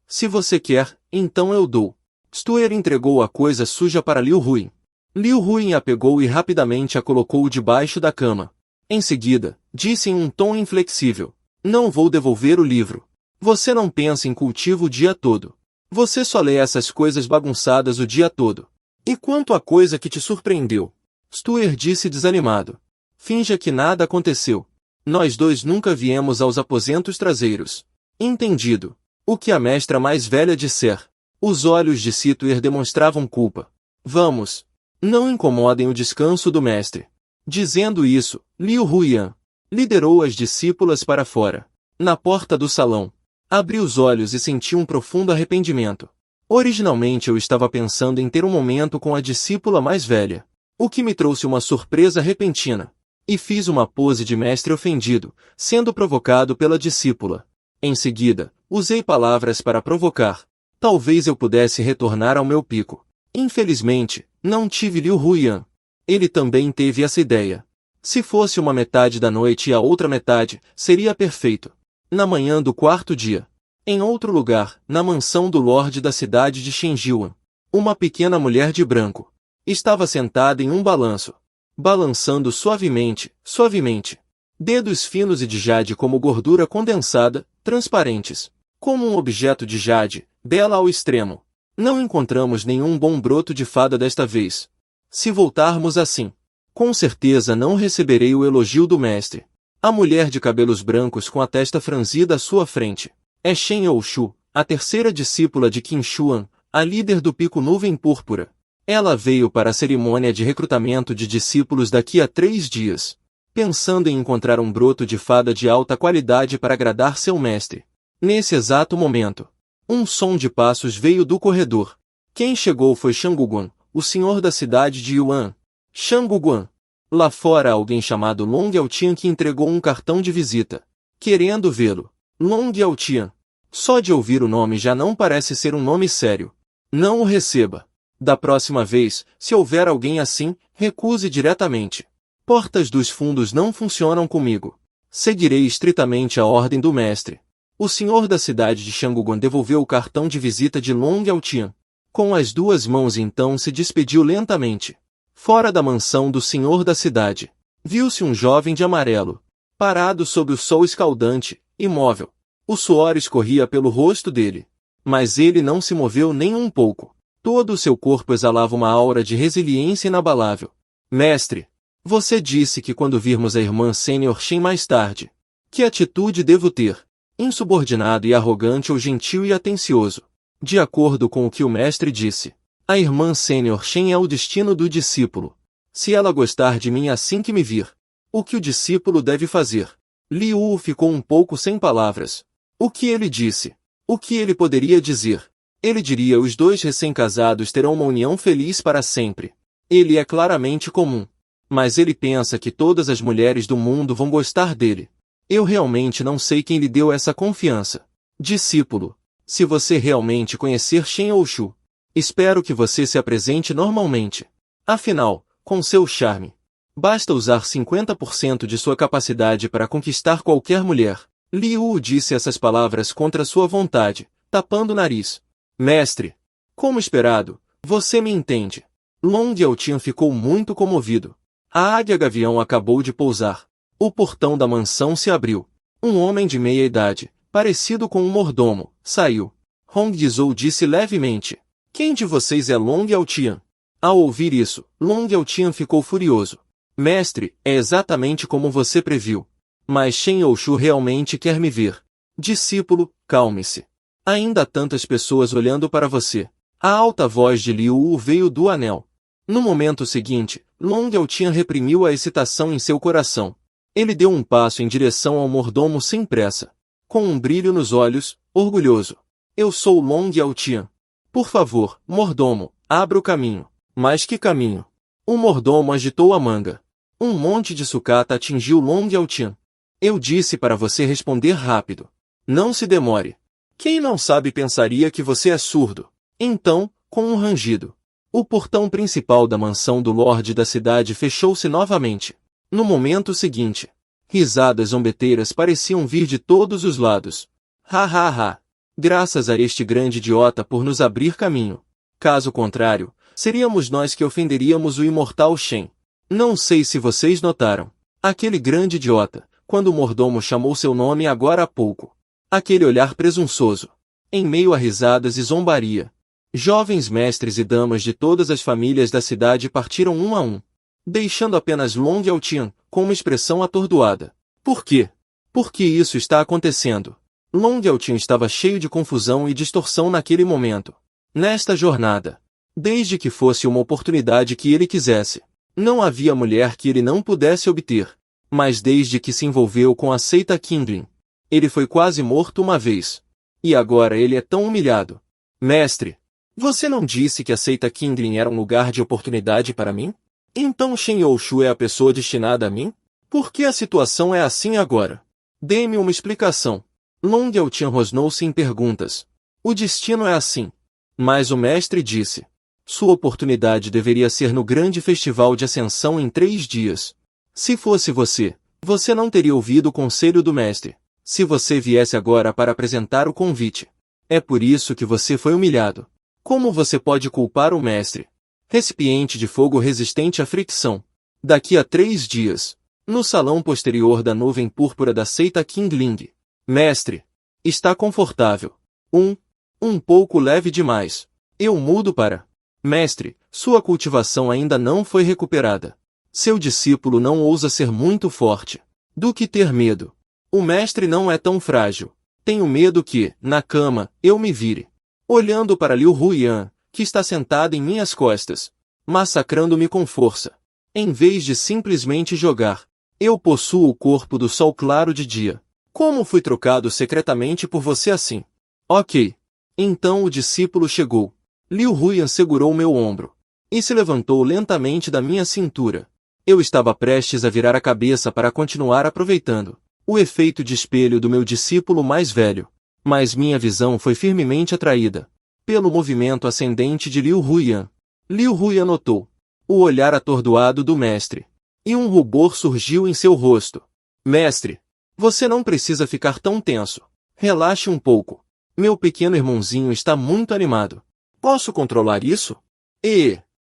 Speaker 1: Se você quer, então eu dou. Stuerer entregou a coisa suja para Liu Huyan. Liu Huyan a pegou e rapidamente a colocou debaixo da cama. Em seguida, disse em um tom inflexível. Não vou devolver o livro. Você não pensa em cultivo o dia todo. Você só lê essas coisas bagunçadas o dia todo. E quanto à coisa que te surpreendeu? Stuerer disse desanimado. Finja que nada aconteceu. Nós dois nunca viemos aos aposentos traseiros. Entendido. O que a mestra mais velha disser. Os olhos de Situer demonstravam culpa. Vamos. Não incomodem o descanso do mestre. Dizendo isso, Liu Huyan liderou as discípulas para fora. Na porta do salão, abri os olhos e senti um profundo arrependimento. Originalmente eu estava pensando em ter um momento com a discípula mais velha, o que me trouxe uma surpresa repentina. E fiz uma pose de mestre ofendido, sendo provocado pela discípula. Em seguida, usei palavras para provocar. Talvez eu pudesse retornar ao meu pico. Infelizmente, não tive Liu Huyan. Ele também teve essa ideia. Se fosse uma metade da noite e a outra metade, seria perfeito. Na manhã do quarto dia. Em outro lugar, na mansão do Lorde da cidade de Shenjiuan, uma pequena mulher de branco estava sentada em um balanço, balançando suavemente, suavemente. Dedos finos e de jade como gordura condensada, transparentes, como um objeto de jade, bela ao extremo. Não encontramos nenhum bom broto de fada desta vez. Se voltarmos assim, com certeza não receberei o elogio do mestre. A mulher de cabelos brancos com a testa franzida à sua frente é Shen Youshu, a terceira discípula de Qin Shuan, a líder do Pico Nuvem Púrpura. Ela veio para a cerimônia de recrutamento de discípulos daqui a 3 dias, pensando em encontrar um broto de fada de alta qualidade para agradar seu mestre. Nesse exato momento, um som de passos veio do corredor. Quem chegou foi Shangguguan, o senhor da cidade de Yuan. Shangguguan. Lá fora alguém chamado Long Yaotian que entregou um cartão de visita. Querendo vê-lo. Long Yaotian. Só de ouvir o nome já não parece ser um nome sério. Não o receba. Da próxima vez, se houver alguém assim, recuse diretamente. Portas dos fundos não funcionam comigo. Seguirei estritamente a ordem do mestre. O senhor da cidade de Shangguguan devolveu o cartão de visita de Long Yaotian. Com as 2 mãos então se despediu lentamente. Fora da mansão do senhor da cidade, viu-se um jovem de amarelo, parado sob o sol escaldante, imóvel. O suor escorria pelo rosto dele. Mas ele não se moveu nem um pouco. Todo o seu corpo exalava uma aura de resiliência inabalável. Mestre, você disse que quando virmos a irmã Sênior Shen mais tarde, que atitude devo ter? Insubordinado e arrogante ou gentil e atencioso? De acordo com o que o mestre disse, a irmã Sênior Shen é o destino do discípulo. Se ela gostar de mim assim que me vir, o que o discípulo deve fazer? Liu ficou um pouco sem palavras. O que ele disse? O que ele poderia dizer? Ele diria os 2 recém-casados terão uma união feliz para sempre. Ele é claramente comum. Mas ele pensa que todas as mulheres do mundo vão gostar dele. Eu realmente não sei quem lhe deu essa confiança. Discípulo, se você realmente conhecer Shen Youshu, espero que você se apresente normalmente. Afinal, com seu charme, basta usar 50% de sua capacidade para conquistar qualquer mulher. Liu disse essas palavras contra sua vontade, tapando o nariz. Mestre, como esperado, você me entende. Long Yaotian ficou muito comovido. A águia gavião acabou de pousar. O portão da mansão se abriu. Um homem de meia idade, parecido com um mordomo, saiu. Hong Yizhou disse levemente. Quem de vocês é Long Yaotian? Ao ouvir isso, Long Yaotian ficou furioso. Mestre, é exatamente como você previu. Mas Shen Youshu realmente quer me ver. Discípulo, calme-se. Ainda há tantas pessoas olhando para você. A alta voz de Liu veio do anel. No momento seguinte, Long Yaotian reprimiu a excitação em seu coração. Ele deu um passo em direção ao mordomo sem pressa. Com um brilho nos olhos, orgulhoso. Eu sou Long Yaotian. Por favor, mordomo, abra o caminho. Mas que caminho? O mordomo agitou a manga. Um monte de sucata atingiu Long Yaotian. Eu disse para você responder rápido. Não se demore. Quem não sabe pensaria que você é surdo. Então, com um rangido, o portão principal da mansão do Lorde da cidade fechou-se novamente. No momento seguinte, risadas zombeteiras pareciam vir de todos os lados. Ha ha ha! Graças a este grande idiota por nos abrir caminho. Caso contrário, seríamos nós que ofenderíamos o imortal Shen. Não sei se vocês notaram. Aquele grande idiota, quando o mordomo chamou seu nome agora há pouco. Aquele olhar presunçoso. Em meio a risadas e zombaria. Jovens mestres e damas de todas as famílias da cidade partiram um a um, deixando apenas Long Yaotian, com uma expressão atordoada. Por quê? Por que isso está acontecendo? Long Yaotian estava cheio de confusão e distorção naquele momento. Nesta jornada, desde que fosse uma oportunidade que ele quisesse, não havia mulher que ele não pudesse obter. Mas desde que se envolveu com a seita Kindling, ele foi quase morto uma vez. E agora ele é tão humilhado. Mestre, você não disse que a seita Kindling era um lugar de oportunidade para mim? Então Shen Youshu é a pessoa destinada a mim? Por que a situação é assim agora? Dê-me uma explicação. Long Yaotian rosnou-se em perguntas. O destino é assim. Mas o mestre disse. Sua oportunidade deveria ser no grande festival de ascensão em 3 dias. Se fosse você, você não teria ouvido o conselho do mestre. Se você viesse agora para apresentar o convite. É por isso que você foi humilhado. Como você pode culpar o mestre? Recipiente de fogo resistente à fricção. Daqui a 3 dias. No salão posterior da nuvem púrpura da seita Kindling. Mestre. Está confortável. Um pouco leve demais. Eu mudo para... Mestre, sua cultivação ainda não foi recuperada. Seu discípulo não ousa ser muito forte. Do que ter medo. O mestre não é tão frágil. Tenho medo que, na cama, eu me vire. Olhando para Liu Huyan, que está sentada em minhas costas, massacrando-me com força. Em vez de simplesmente jogar, eu possuo o corpo do sol claro de dia. Como fui trocado secretamente por você assim? Ok. Então o discípulo chegou. Liu Huyan segurou meu ombro e se levantou lentamente da minha cintura. Eu estava prestes a virar a cabeça para continuar aproveitando o efeito de espelho do meu discípulo mais velho. Mas minha visão foi firmemente atraída pelo movimento ascendente de Liu Huyan. Liu Huyan notou o olhar atordoado do mestre. E um rubor surgiu em seu rosto. Mestre, você não precisa ficar tão tenso. Relaxe um pouco. Meu pequeno irmãozinho está muito animado. Posso controlar isso?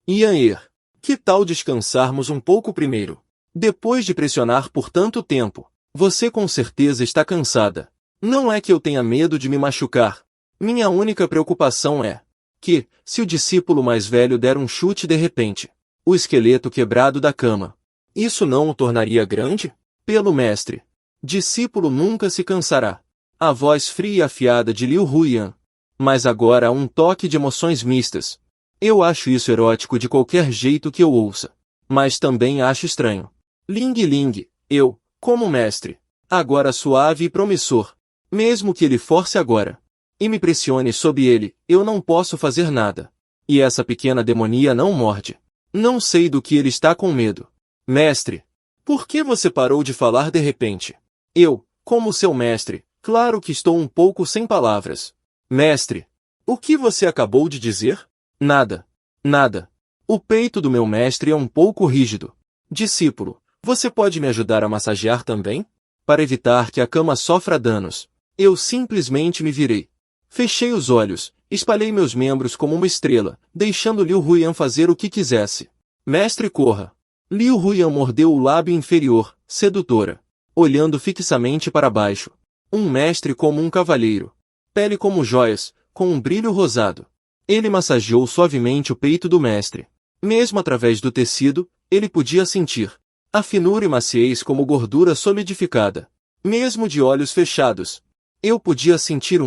Speaker 1: Yan, que tal descansarmos um pouco primeiro? Depois de pressionar por tanto tempo, você com certeza está cansada. Não é que eu tenha medo de me machucar. Minha única preocupação é que, se o discípulo mais velho der um chute de repente, o esqueleto quebrado da cama, isso não o tornaria grande? Pelo mestre, discípulo nunca se cansará. A voz fria e afiada de Liu Huyan. Mas agora há um toque de emoções mistas. Eu acho isso erótico de qualquer jeito que eu ouça. Mas também acho estranho. Ling Ling, eu, como mestre, agora suave e promissor. Mesmo que ele force agora e me pressione sob ele, eu não posso fazer nada. E essa pequena demonia não morde. Não sei do que ele está com medo. Mestre, por que você parou de falar de repente? Eu, como seu mestre, claro que estou um pouco sem palavras. Mestre, o que você acabou de dizer? Nada. Nada. O peito do meu mestre é um pouco rígido. Discípulo, você pode me ajudar a massagear também? Para evitar que a cama sofra danos. Eu simplesmente me virei. Fechei os olhos, espalhei meus membros como uma estrela, deixando Liu Huyan fazer o que quisesse. Mestre, corra. Liu Huyan mordeu o lábio inferior, sedutora, olhando fixamente para baixo. Um mestre como um cavalheiro. Pele como joias, com um brilho rosado. Ele massageou suavemente o peito do mestre. Mesmo através do tecido, ele podia sentir a finura e maciez como gordura solidificada. Mesmo de olhos fechados, eu podia sentir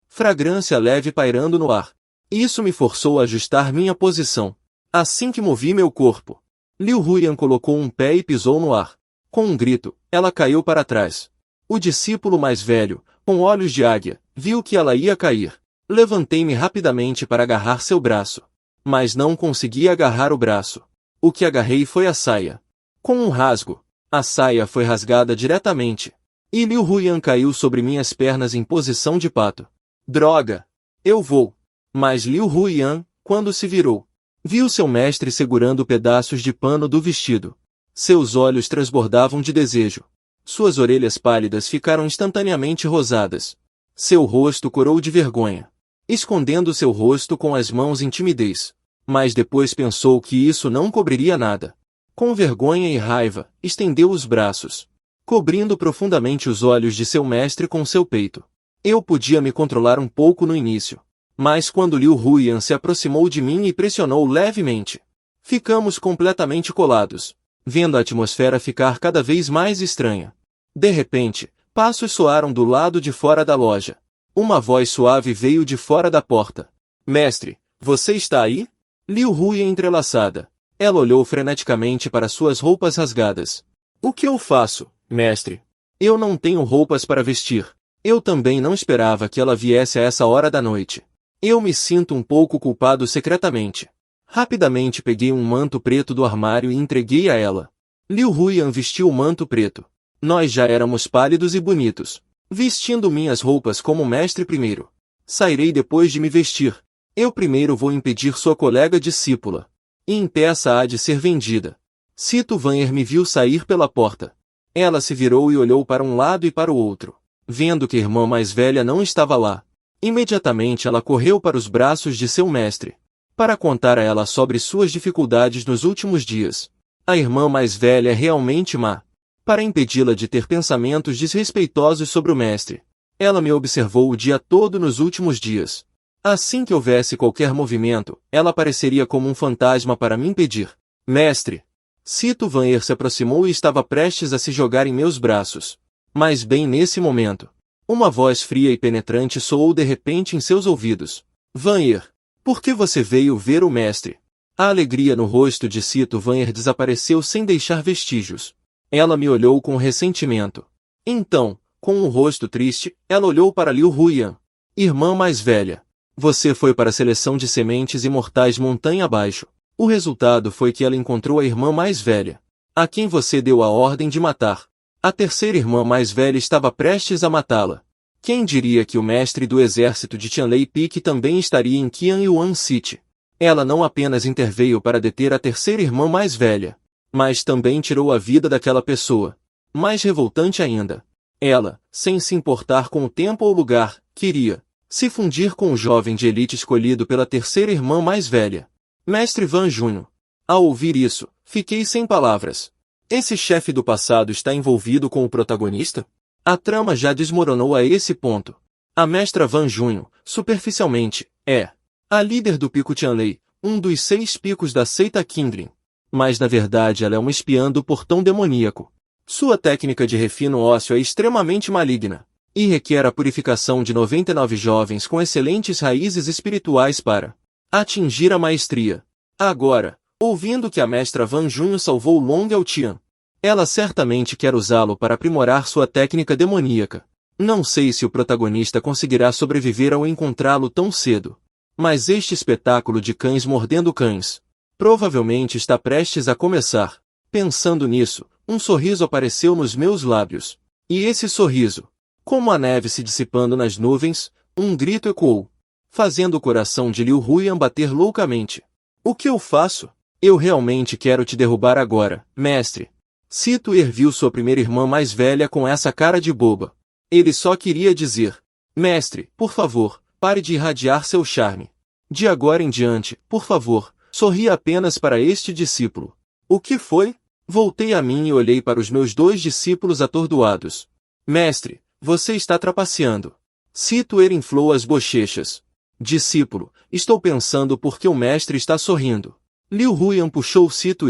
Speaker 1: fragrância leve pairando no ar. Isso me forçou a ajustar minha posição. Assim que movi meu corpo, Liu Huyan colocou um pé e pisou no ar. Com um grito, ela caiu para trás. O discípulo mais velho, com olhos de águia, viu que ela ia cair. Levantei-me rapidamente para agarrar seu braço. Mas não consegui agarrar o braço. O que agarrei foi a saia. Com um rasgo, a saia foi rasgada diretamente. E Liu Huyan caiu sobre minhas pernas em posição de pato. Droga! Eu vou! Mas Liu Huyan, quando se virou, viu seu mestre segurando pedaços de pano do vestido. Seus olhos transbordavam de desejo. Suas orelhas pálidas ficaram instantaneamente rosadas. Seu rosto corou de vergonha, escondendo seu rosto com as mãos em timidez. Mas depois pensou que isso não cobriria nada. Com vergonha e raiva, estendeu os braços, cobrindo profundamente os olhos de seu mestre com seu peito. Eu podia me controlar um pouco no início. Mas quando Liu Huyan se aproximou de mim e pressionou levemente, ficamos completamente colados, vendo a atmosfera ficar cada vez mais estranha. De repente, passos soaram do lado de fora da loja. Uma voz suave veio de fora da porta. Mestre, você está aí? Liu Huyan entrelaçada. Ela olhou freneticamente para suas roupas rasgadas. O que eu faço, mestre? Eu não tenho roupas para vestir. Eu também não esperava que ela viesse a essa hora da noite. Eu me sinto um pouco culpado secretamente. Rapidamente peguei um manto preto do armário e entreguei a ela. Liu Huyan vestiu o manto preto. Nós já éramos pálidos e bonitos. Vestindo minhas roupas como mestre primeiro. Sairei depois de me vestir. Eu primeiro vou impedir sua colega discípula. E impeça a de ser vendida. Sito Vanher me viu sair pela porta. Ela se virou e olhou para um lado e para o outro. Vendo que a irmã mais velha não estava lá. Imediatamente ela correu para os braços de seu mestre. Para contar a ela sobre suas dificuldades nos últimos dias. A irmã mais velha é realmente má. Para impedi-la de ter pensamentos desrespeitosos sobre o mestre. Ela me observou o dia todo nos últimos dias. Assim que houvesse qualquer movimento, ela apareceria como um fantasma para me impedir. Mestre! Sito Vanher se aproximou e estava prestes a se jogar em meus braços. Mas bem nesse momento, uma voz fria e penetrante soou de repente em seus ouvidos. Vanher, por que você veio ver o mestre? A alegria no rosto de Sito Vanher desapareceu sem deixar vestígios. Ela me olhou com ressentimento. Então, com um rosto triste, ela olhou para Liu Huyan. Irmã mais velha. Você foi para a seleção de sementes imortais montanha abaixo. O resultado foi que ela encontrou a irmã mais velha, a quem você deu a ordem de matar. A terceira irmã mais velha estava prestes a matá-la. Quem diria que o mestre do exército de Tianlei Peak também estaria em Qianyuan City? Ela não apenas interveio para deter a terceira irmã mais velha, mas também tirou a vida daquela pessoa. Mais revoltante ainda, ela, sem se importar com o tempo ou lugar, queria se fundir com o jovem de elite escolhido pela terceira irmã mais velha. Mestre Van Junho. Ao ouvir isso, fiquei sem palavras. Esse chefe do passado está envolvido com o protagonista? A trama já desmoronou a esse ponto. A mestra Van Junho, superficialmente, é a líder do Pico Tianlei, um dos 6 picos da seita Kindrin. Mas na verdade ela é uma espiã do portão demoníaco. Sua técnica de refino ósseo é extremamente maligna. E requer a purificação de 99 jovens com excelentes raízes espirituais para atingir a maestria. Agora, ouvindo que a mestra Van Junho salvou Long Yaotian, ela certamente quer usá-lo para aprimorar sua técnica demoníaca. Não sei se o protagonista conseguirá sobreviver ao encontrá-lo tão cedo. Mas este espetáculo de cães mordendo cães provavelmente está prestes a começar. Pensando nisso, um sorriso apareceu nos meus lábios. E esse sorriso, como a neve se dissipando nas nuvens, um grito ecoou, fazendo o coração de Liu Huyan bater loucamente. O que eu faço? Eu realmente quero te derrubar agora, mestre. Sito ergueu sua primeira irmã mais velha com essa cara de boba. Ele só queria dizer, mestre, por favor, pare de irradiar seu charme. De agora em diante, por favor, sorria apenas para este discípulo. O que foi? Voltei a mim e olhei para os meus 2 discípulos atordoados. Mestre, você está trapaceando. Sito inflou as bochechas. Discípulo, estou pensando por que o mestre está sorrindo. Liu Huyan puxou Sito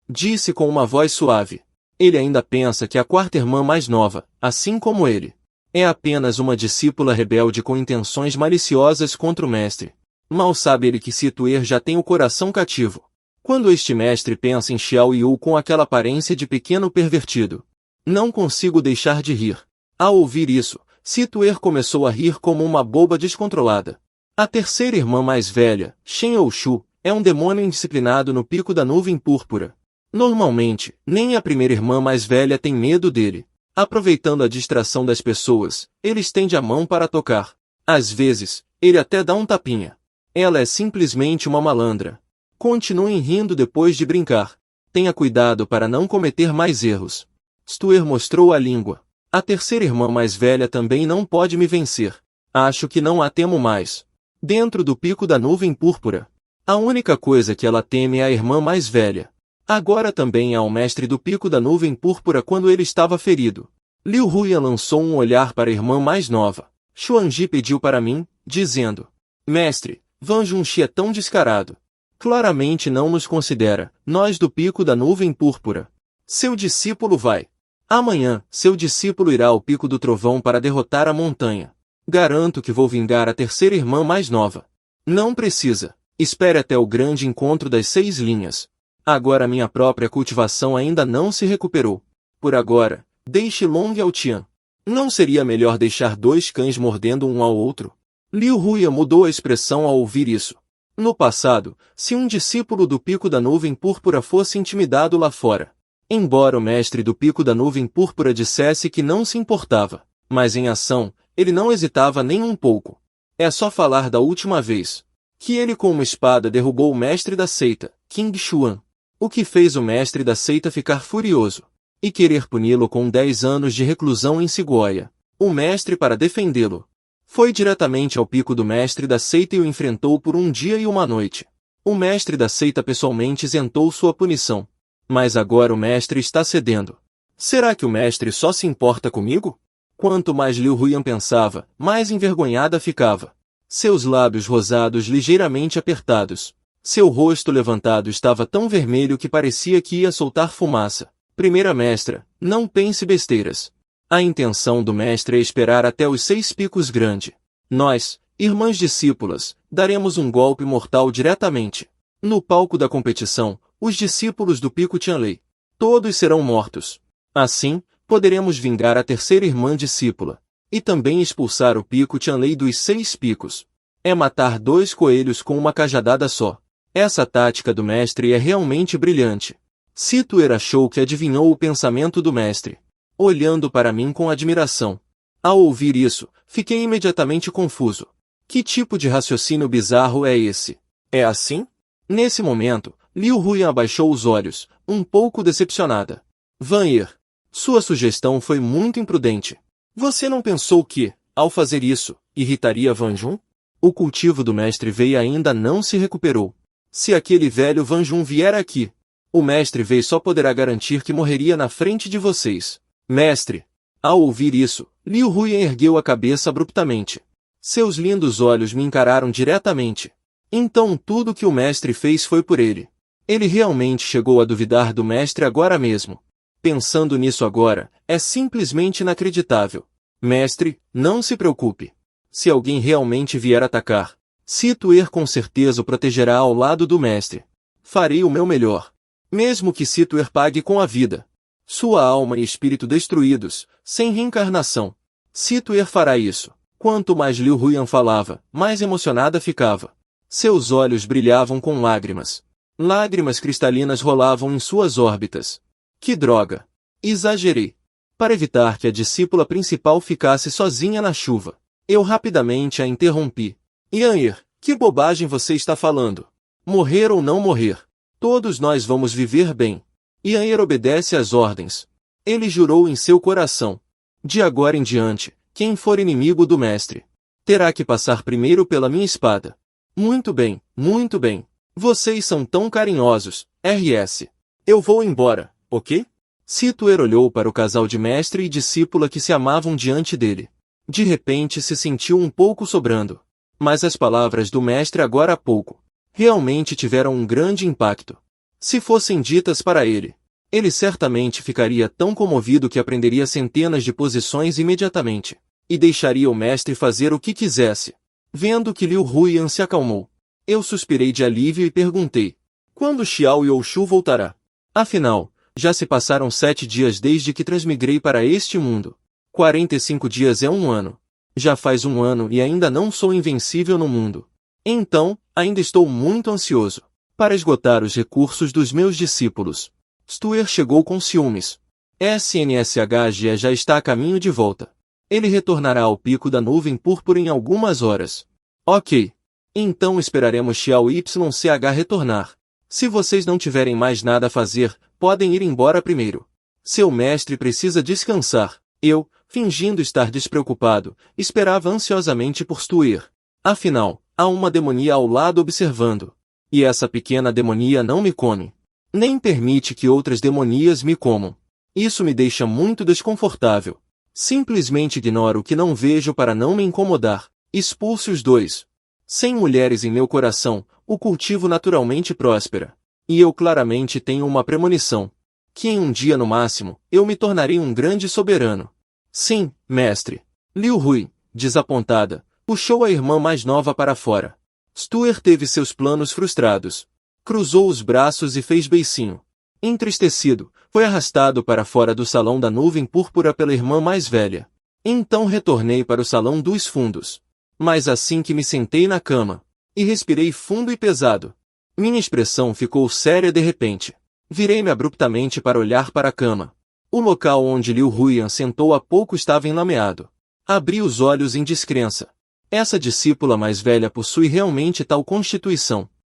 Speaker 1: disse com uma voz suave. Ele ainda pensa que a quarta irmã mais nova, assim como ele, é apenas uma discípula rebelde com intenções maliciosas contra o mestre. Mal sabe ele que Sito já tem o coração cativo. Quando este mestre pensa em Xiao Yu com aquela aparência de pequeno pervertido, não consigo deixar de rir. Ao ouvir isso, Sito começou a rir como uma boba descontrolada. A terceira irmã mais velha, Shen Oushu, é um demônio indisciplinado no pico da nuvem púrpura. Normalmente, nem a primeira irmã mais velha tem medo dele. Aproveitando a distração das pessoas, ele estende a mão para tocar. Às vezes, ele até dá um tapinha. Ela é simplesmente uma malandra. Continuem rindo depois de brincar. Tenha cuidado para não cometer mais erros. Stuer mostrou a língua. A terceira irmã mais velha também não pode me vencer. Acho que não a temo mais. Dentro do pico da nuvem púrpura, a única coisa que ela teme é a irmã mais velha. Agora também há o mestre do pico da nuvem púrpura quando ele estava ferido. Liu Huyan lançou um olhar para a irmã mais nova. Xuanji pediu para mim, dizendo, mestre, Van Junxi é tão descarado. Claramente não nos considera, nós do pico da nuvem púrpura. Seu discípulo vai Amanhã, seu discípulo irá ao pico do trovão para derrotar a montanha. Garanto que vou vingar a terceira irmã mais nova. Não precisa. Espere até o grande encontro das 6 linhas. Agora minha própria cultivação ainda não se recuperou. Por agora, deixe Long ao Tian. Não seria melhor deixar 2 cães mordendo um ao outro? Liu Huyan mudou a expressão ao ouvir isso. No passado, se um discípulo do Pico da Nuvem Púrpura fosse intimidado lá fora, embora o mestre do Pico da Nuvem Púrpura dissesse que não se importava, mas em ação, ele não hesitava nem um pouco. É só falar da última vez que ele com uma espada derrubou o mestre da seita, King Xuan. O que fez o mestre da seita ficar furioso e querer puni-lo com 10 anos de reclusão em Sigüoya. O mestre, para defendê-lo, foi diretamente ao pico do mestre da seita e o enfrentou por 1 dia e 1 noite. O mestre da seita pessoalmente isentou sua punição. Mas agora o mestre está cedendo. Será que o mestre só se importa comigo? Quanto mais Liu Huyan pensava, mais envergonhada ficava. Seus lábios rosados ligeiramente apertados. Seu rosto levantado estava tão vermelho que parecia que ia soltar fumaça. Primeira mestra, não pense besteiras. A intenção do mestre é esperar até os 6 picos grande. Nós, irmãs discípulas, daremos um golpe mortal diretamente. No palco da competição, os discípulos do Pico Tianlei. Todos serão mortos. Assim, poderemos vingar a terceira irmã discípula. E também expulsar o Pico Tianlei dos 6 picos. É matar 2 coelhos com uma cajadada só. Essa tática do mestre é realmente brilhante. Situer achou que adivinhou o pensamento do mestre, olhando para mim com admiração. Ao ouvir isso, fiquei imediatamente confuso. Que tipo de raciocínio bizarro é esse? É assim? Nesse momento, Liu Huyan abaixou os olhos, um pouco decepcionada. Vanir, sua sugestão foi muito imprudente. Você não pensou que, ao fazer isso, irritaria Van Jun? O cultivo do mestre Wei ainda não se recuperou. Se aquele velho Van Jun vier aqui, o mestre Wei só poderá garantir que morreria na frente de vocês. Mestre! Ao ouvir isso, Liu Huyan ergueu a cabeça abruptamente. Seus lindos olhos me encararam diretamente. Então tudo o que o mestre fez foi por ele. Ele realmente chegou a duvidar do mestre agora mesmo. Pensando nisso agora, é simplesmente inacreditável. Mestre, não se preocupe. Se alguém realmente vier atacar, Situer com certeza o protegerá ao lado do mestre. Farei o meu melhor. Mesmo que Situer pague com a vida. Sua alma e espírito destruídos, sem reencarnação. Situer fará isso. Quanto mais Liu Huyan falava, mais emocionada ficava. Seus olhos brilhavam com lágrimas. Lágrimas cristalinas rolavam em suas órbitas. Que droga! Exagerei. Para evitar que a discípula principal ficasse sozinha na chuva, eu rapidamente a interrompi. Yanir, que bobagem você está falando? Morrer ou não morrer, todos nós vamos viver bem. Yanir obedece às ordens. Ele jurou em seu coração. De agora em diante, quem for inimigo do mestre, terá que passar primeiro pela minha espada. Muito bem, muito bem. Vocês são tão carinhosos, RS. Eu vou embora, ok? Situer olhou para o casal de mestre e discípula que se amavam diante dele. De repente se sentiu um pouco sobrando. Mas as palavras do mestre agora há pouco realmente tiveram um grande impacto. Se fossem ditas para ele, ele certamente ficaria tão comovido que aprenderia centenas de posições imediatamente, e deixaria o mestre fazer o que quisesse. Vendo que Liu Huyan se acalmou, eu suspirei de alívio e perguntei: quando Xiao Youxu voltará? Afinal, já se passaram 7 dias desde que transmigrei para este mundo. 45 dias é 1 ano. Já faz 1 ano e ainda não sou invencível no mundo. Então, ainda estou muito ansioso para esgotar os recursos dos meus discípulos. Stuer chegou com ciúmes. SNSHG já está a caminho de volta. Ele retornará ao pico da nuvem púrpura em algumas horas. Ok. Então esperaremos Xiao YCH retornar. Se vocês não tiverem mais nada a fazer, podem ir embora primeiro. Seu mestre precisa descansar. Eu, fingindo estar despreocupado, esperava ansiosamente por Stuer. Afinal, há uma demonia ao lado observando. E essa pequena demonia não me come. Nem permite que outras demonias me comam. Isso me deixa muito desconfortável. Simplesmente ignoro o que não vejo para não me incomodar. Expulse os 2. Sem mulheres em meu coração, o cultivo naturalmente próspera. E eu claramente tenho uma premonição. Que em um dia no máximo, eu me tornarei um grande soberano. Sim, mestre. Liu Hui, desapontada, puxou a irmã mais nova para fora. Stuart teve seus planos frustrados. Cruzou os braços e fez beicinho. Entristecido, foi arrastado para fora do salão da nuvem púrpura pela irmã mais velha. Então retornei para o salão dos fundos. Mas assim que me sentei na cama, e respirei fundo e pesado, minha expressão ficou séria de repente. Virei-me abruptamente para olhar para a cama. O local onde Liu Huyan sentou há pouco estava enlameado. Abri os olhos em descrença. Essa discípula mais velha possui realmente tal constituição.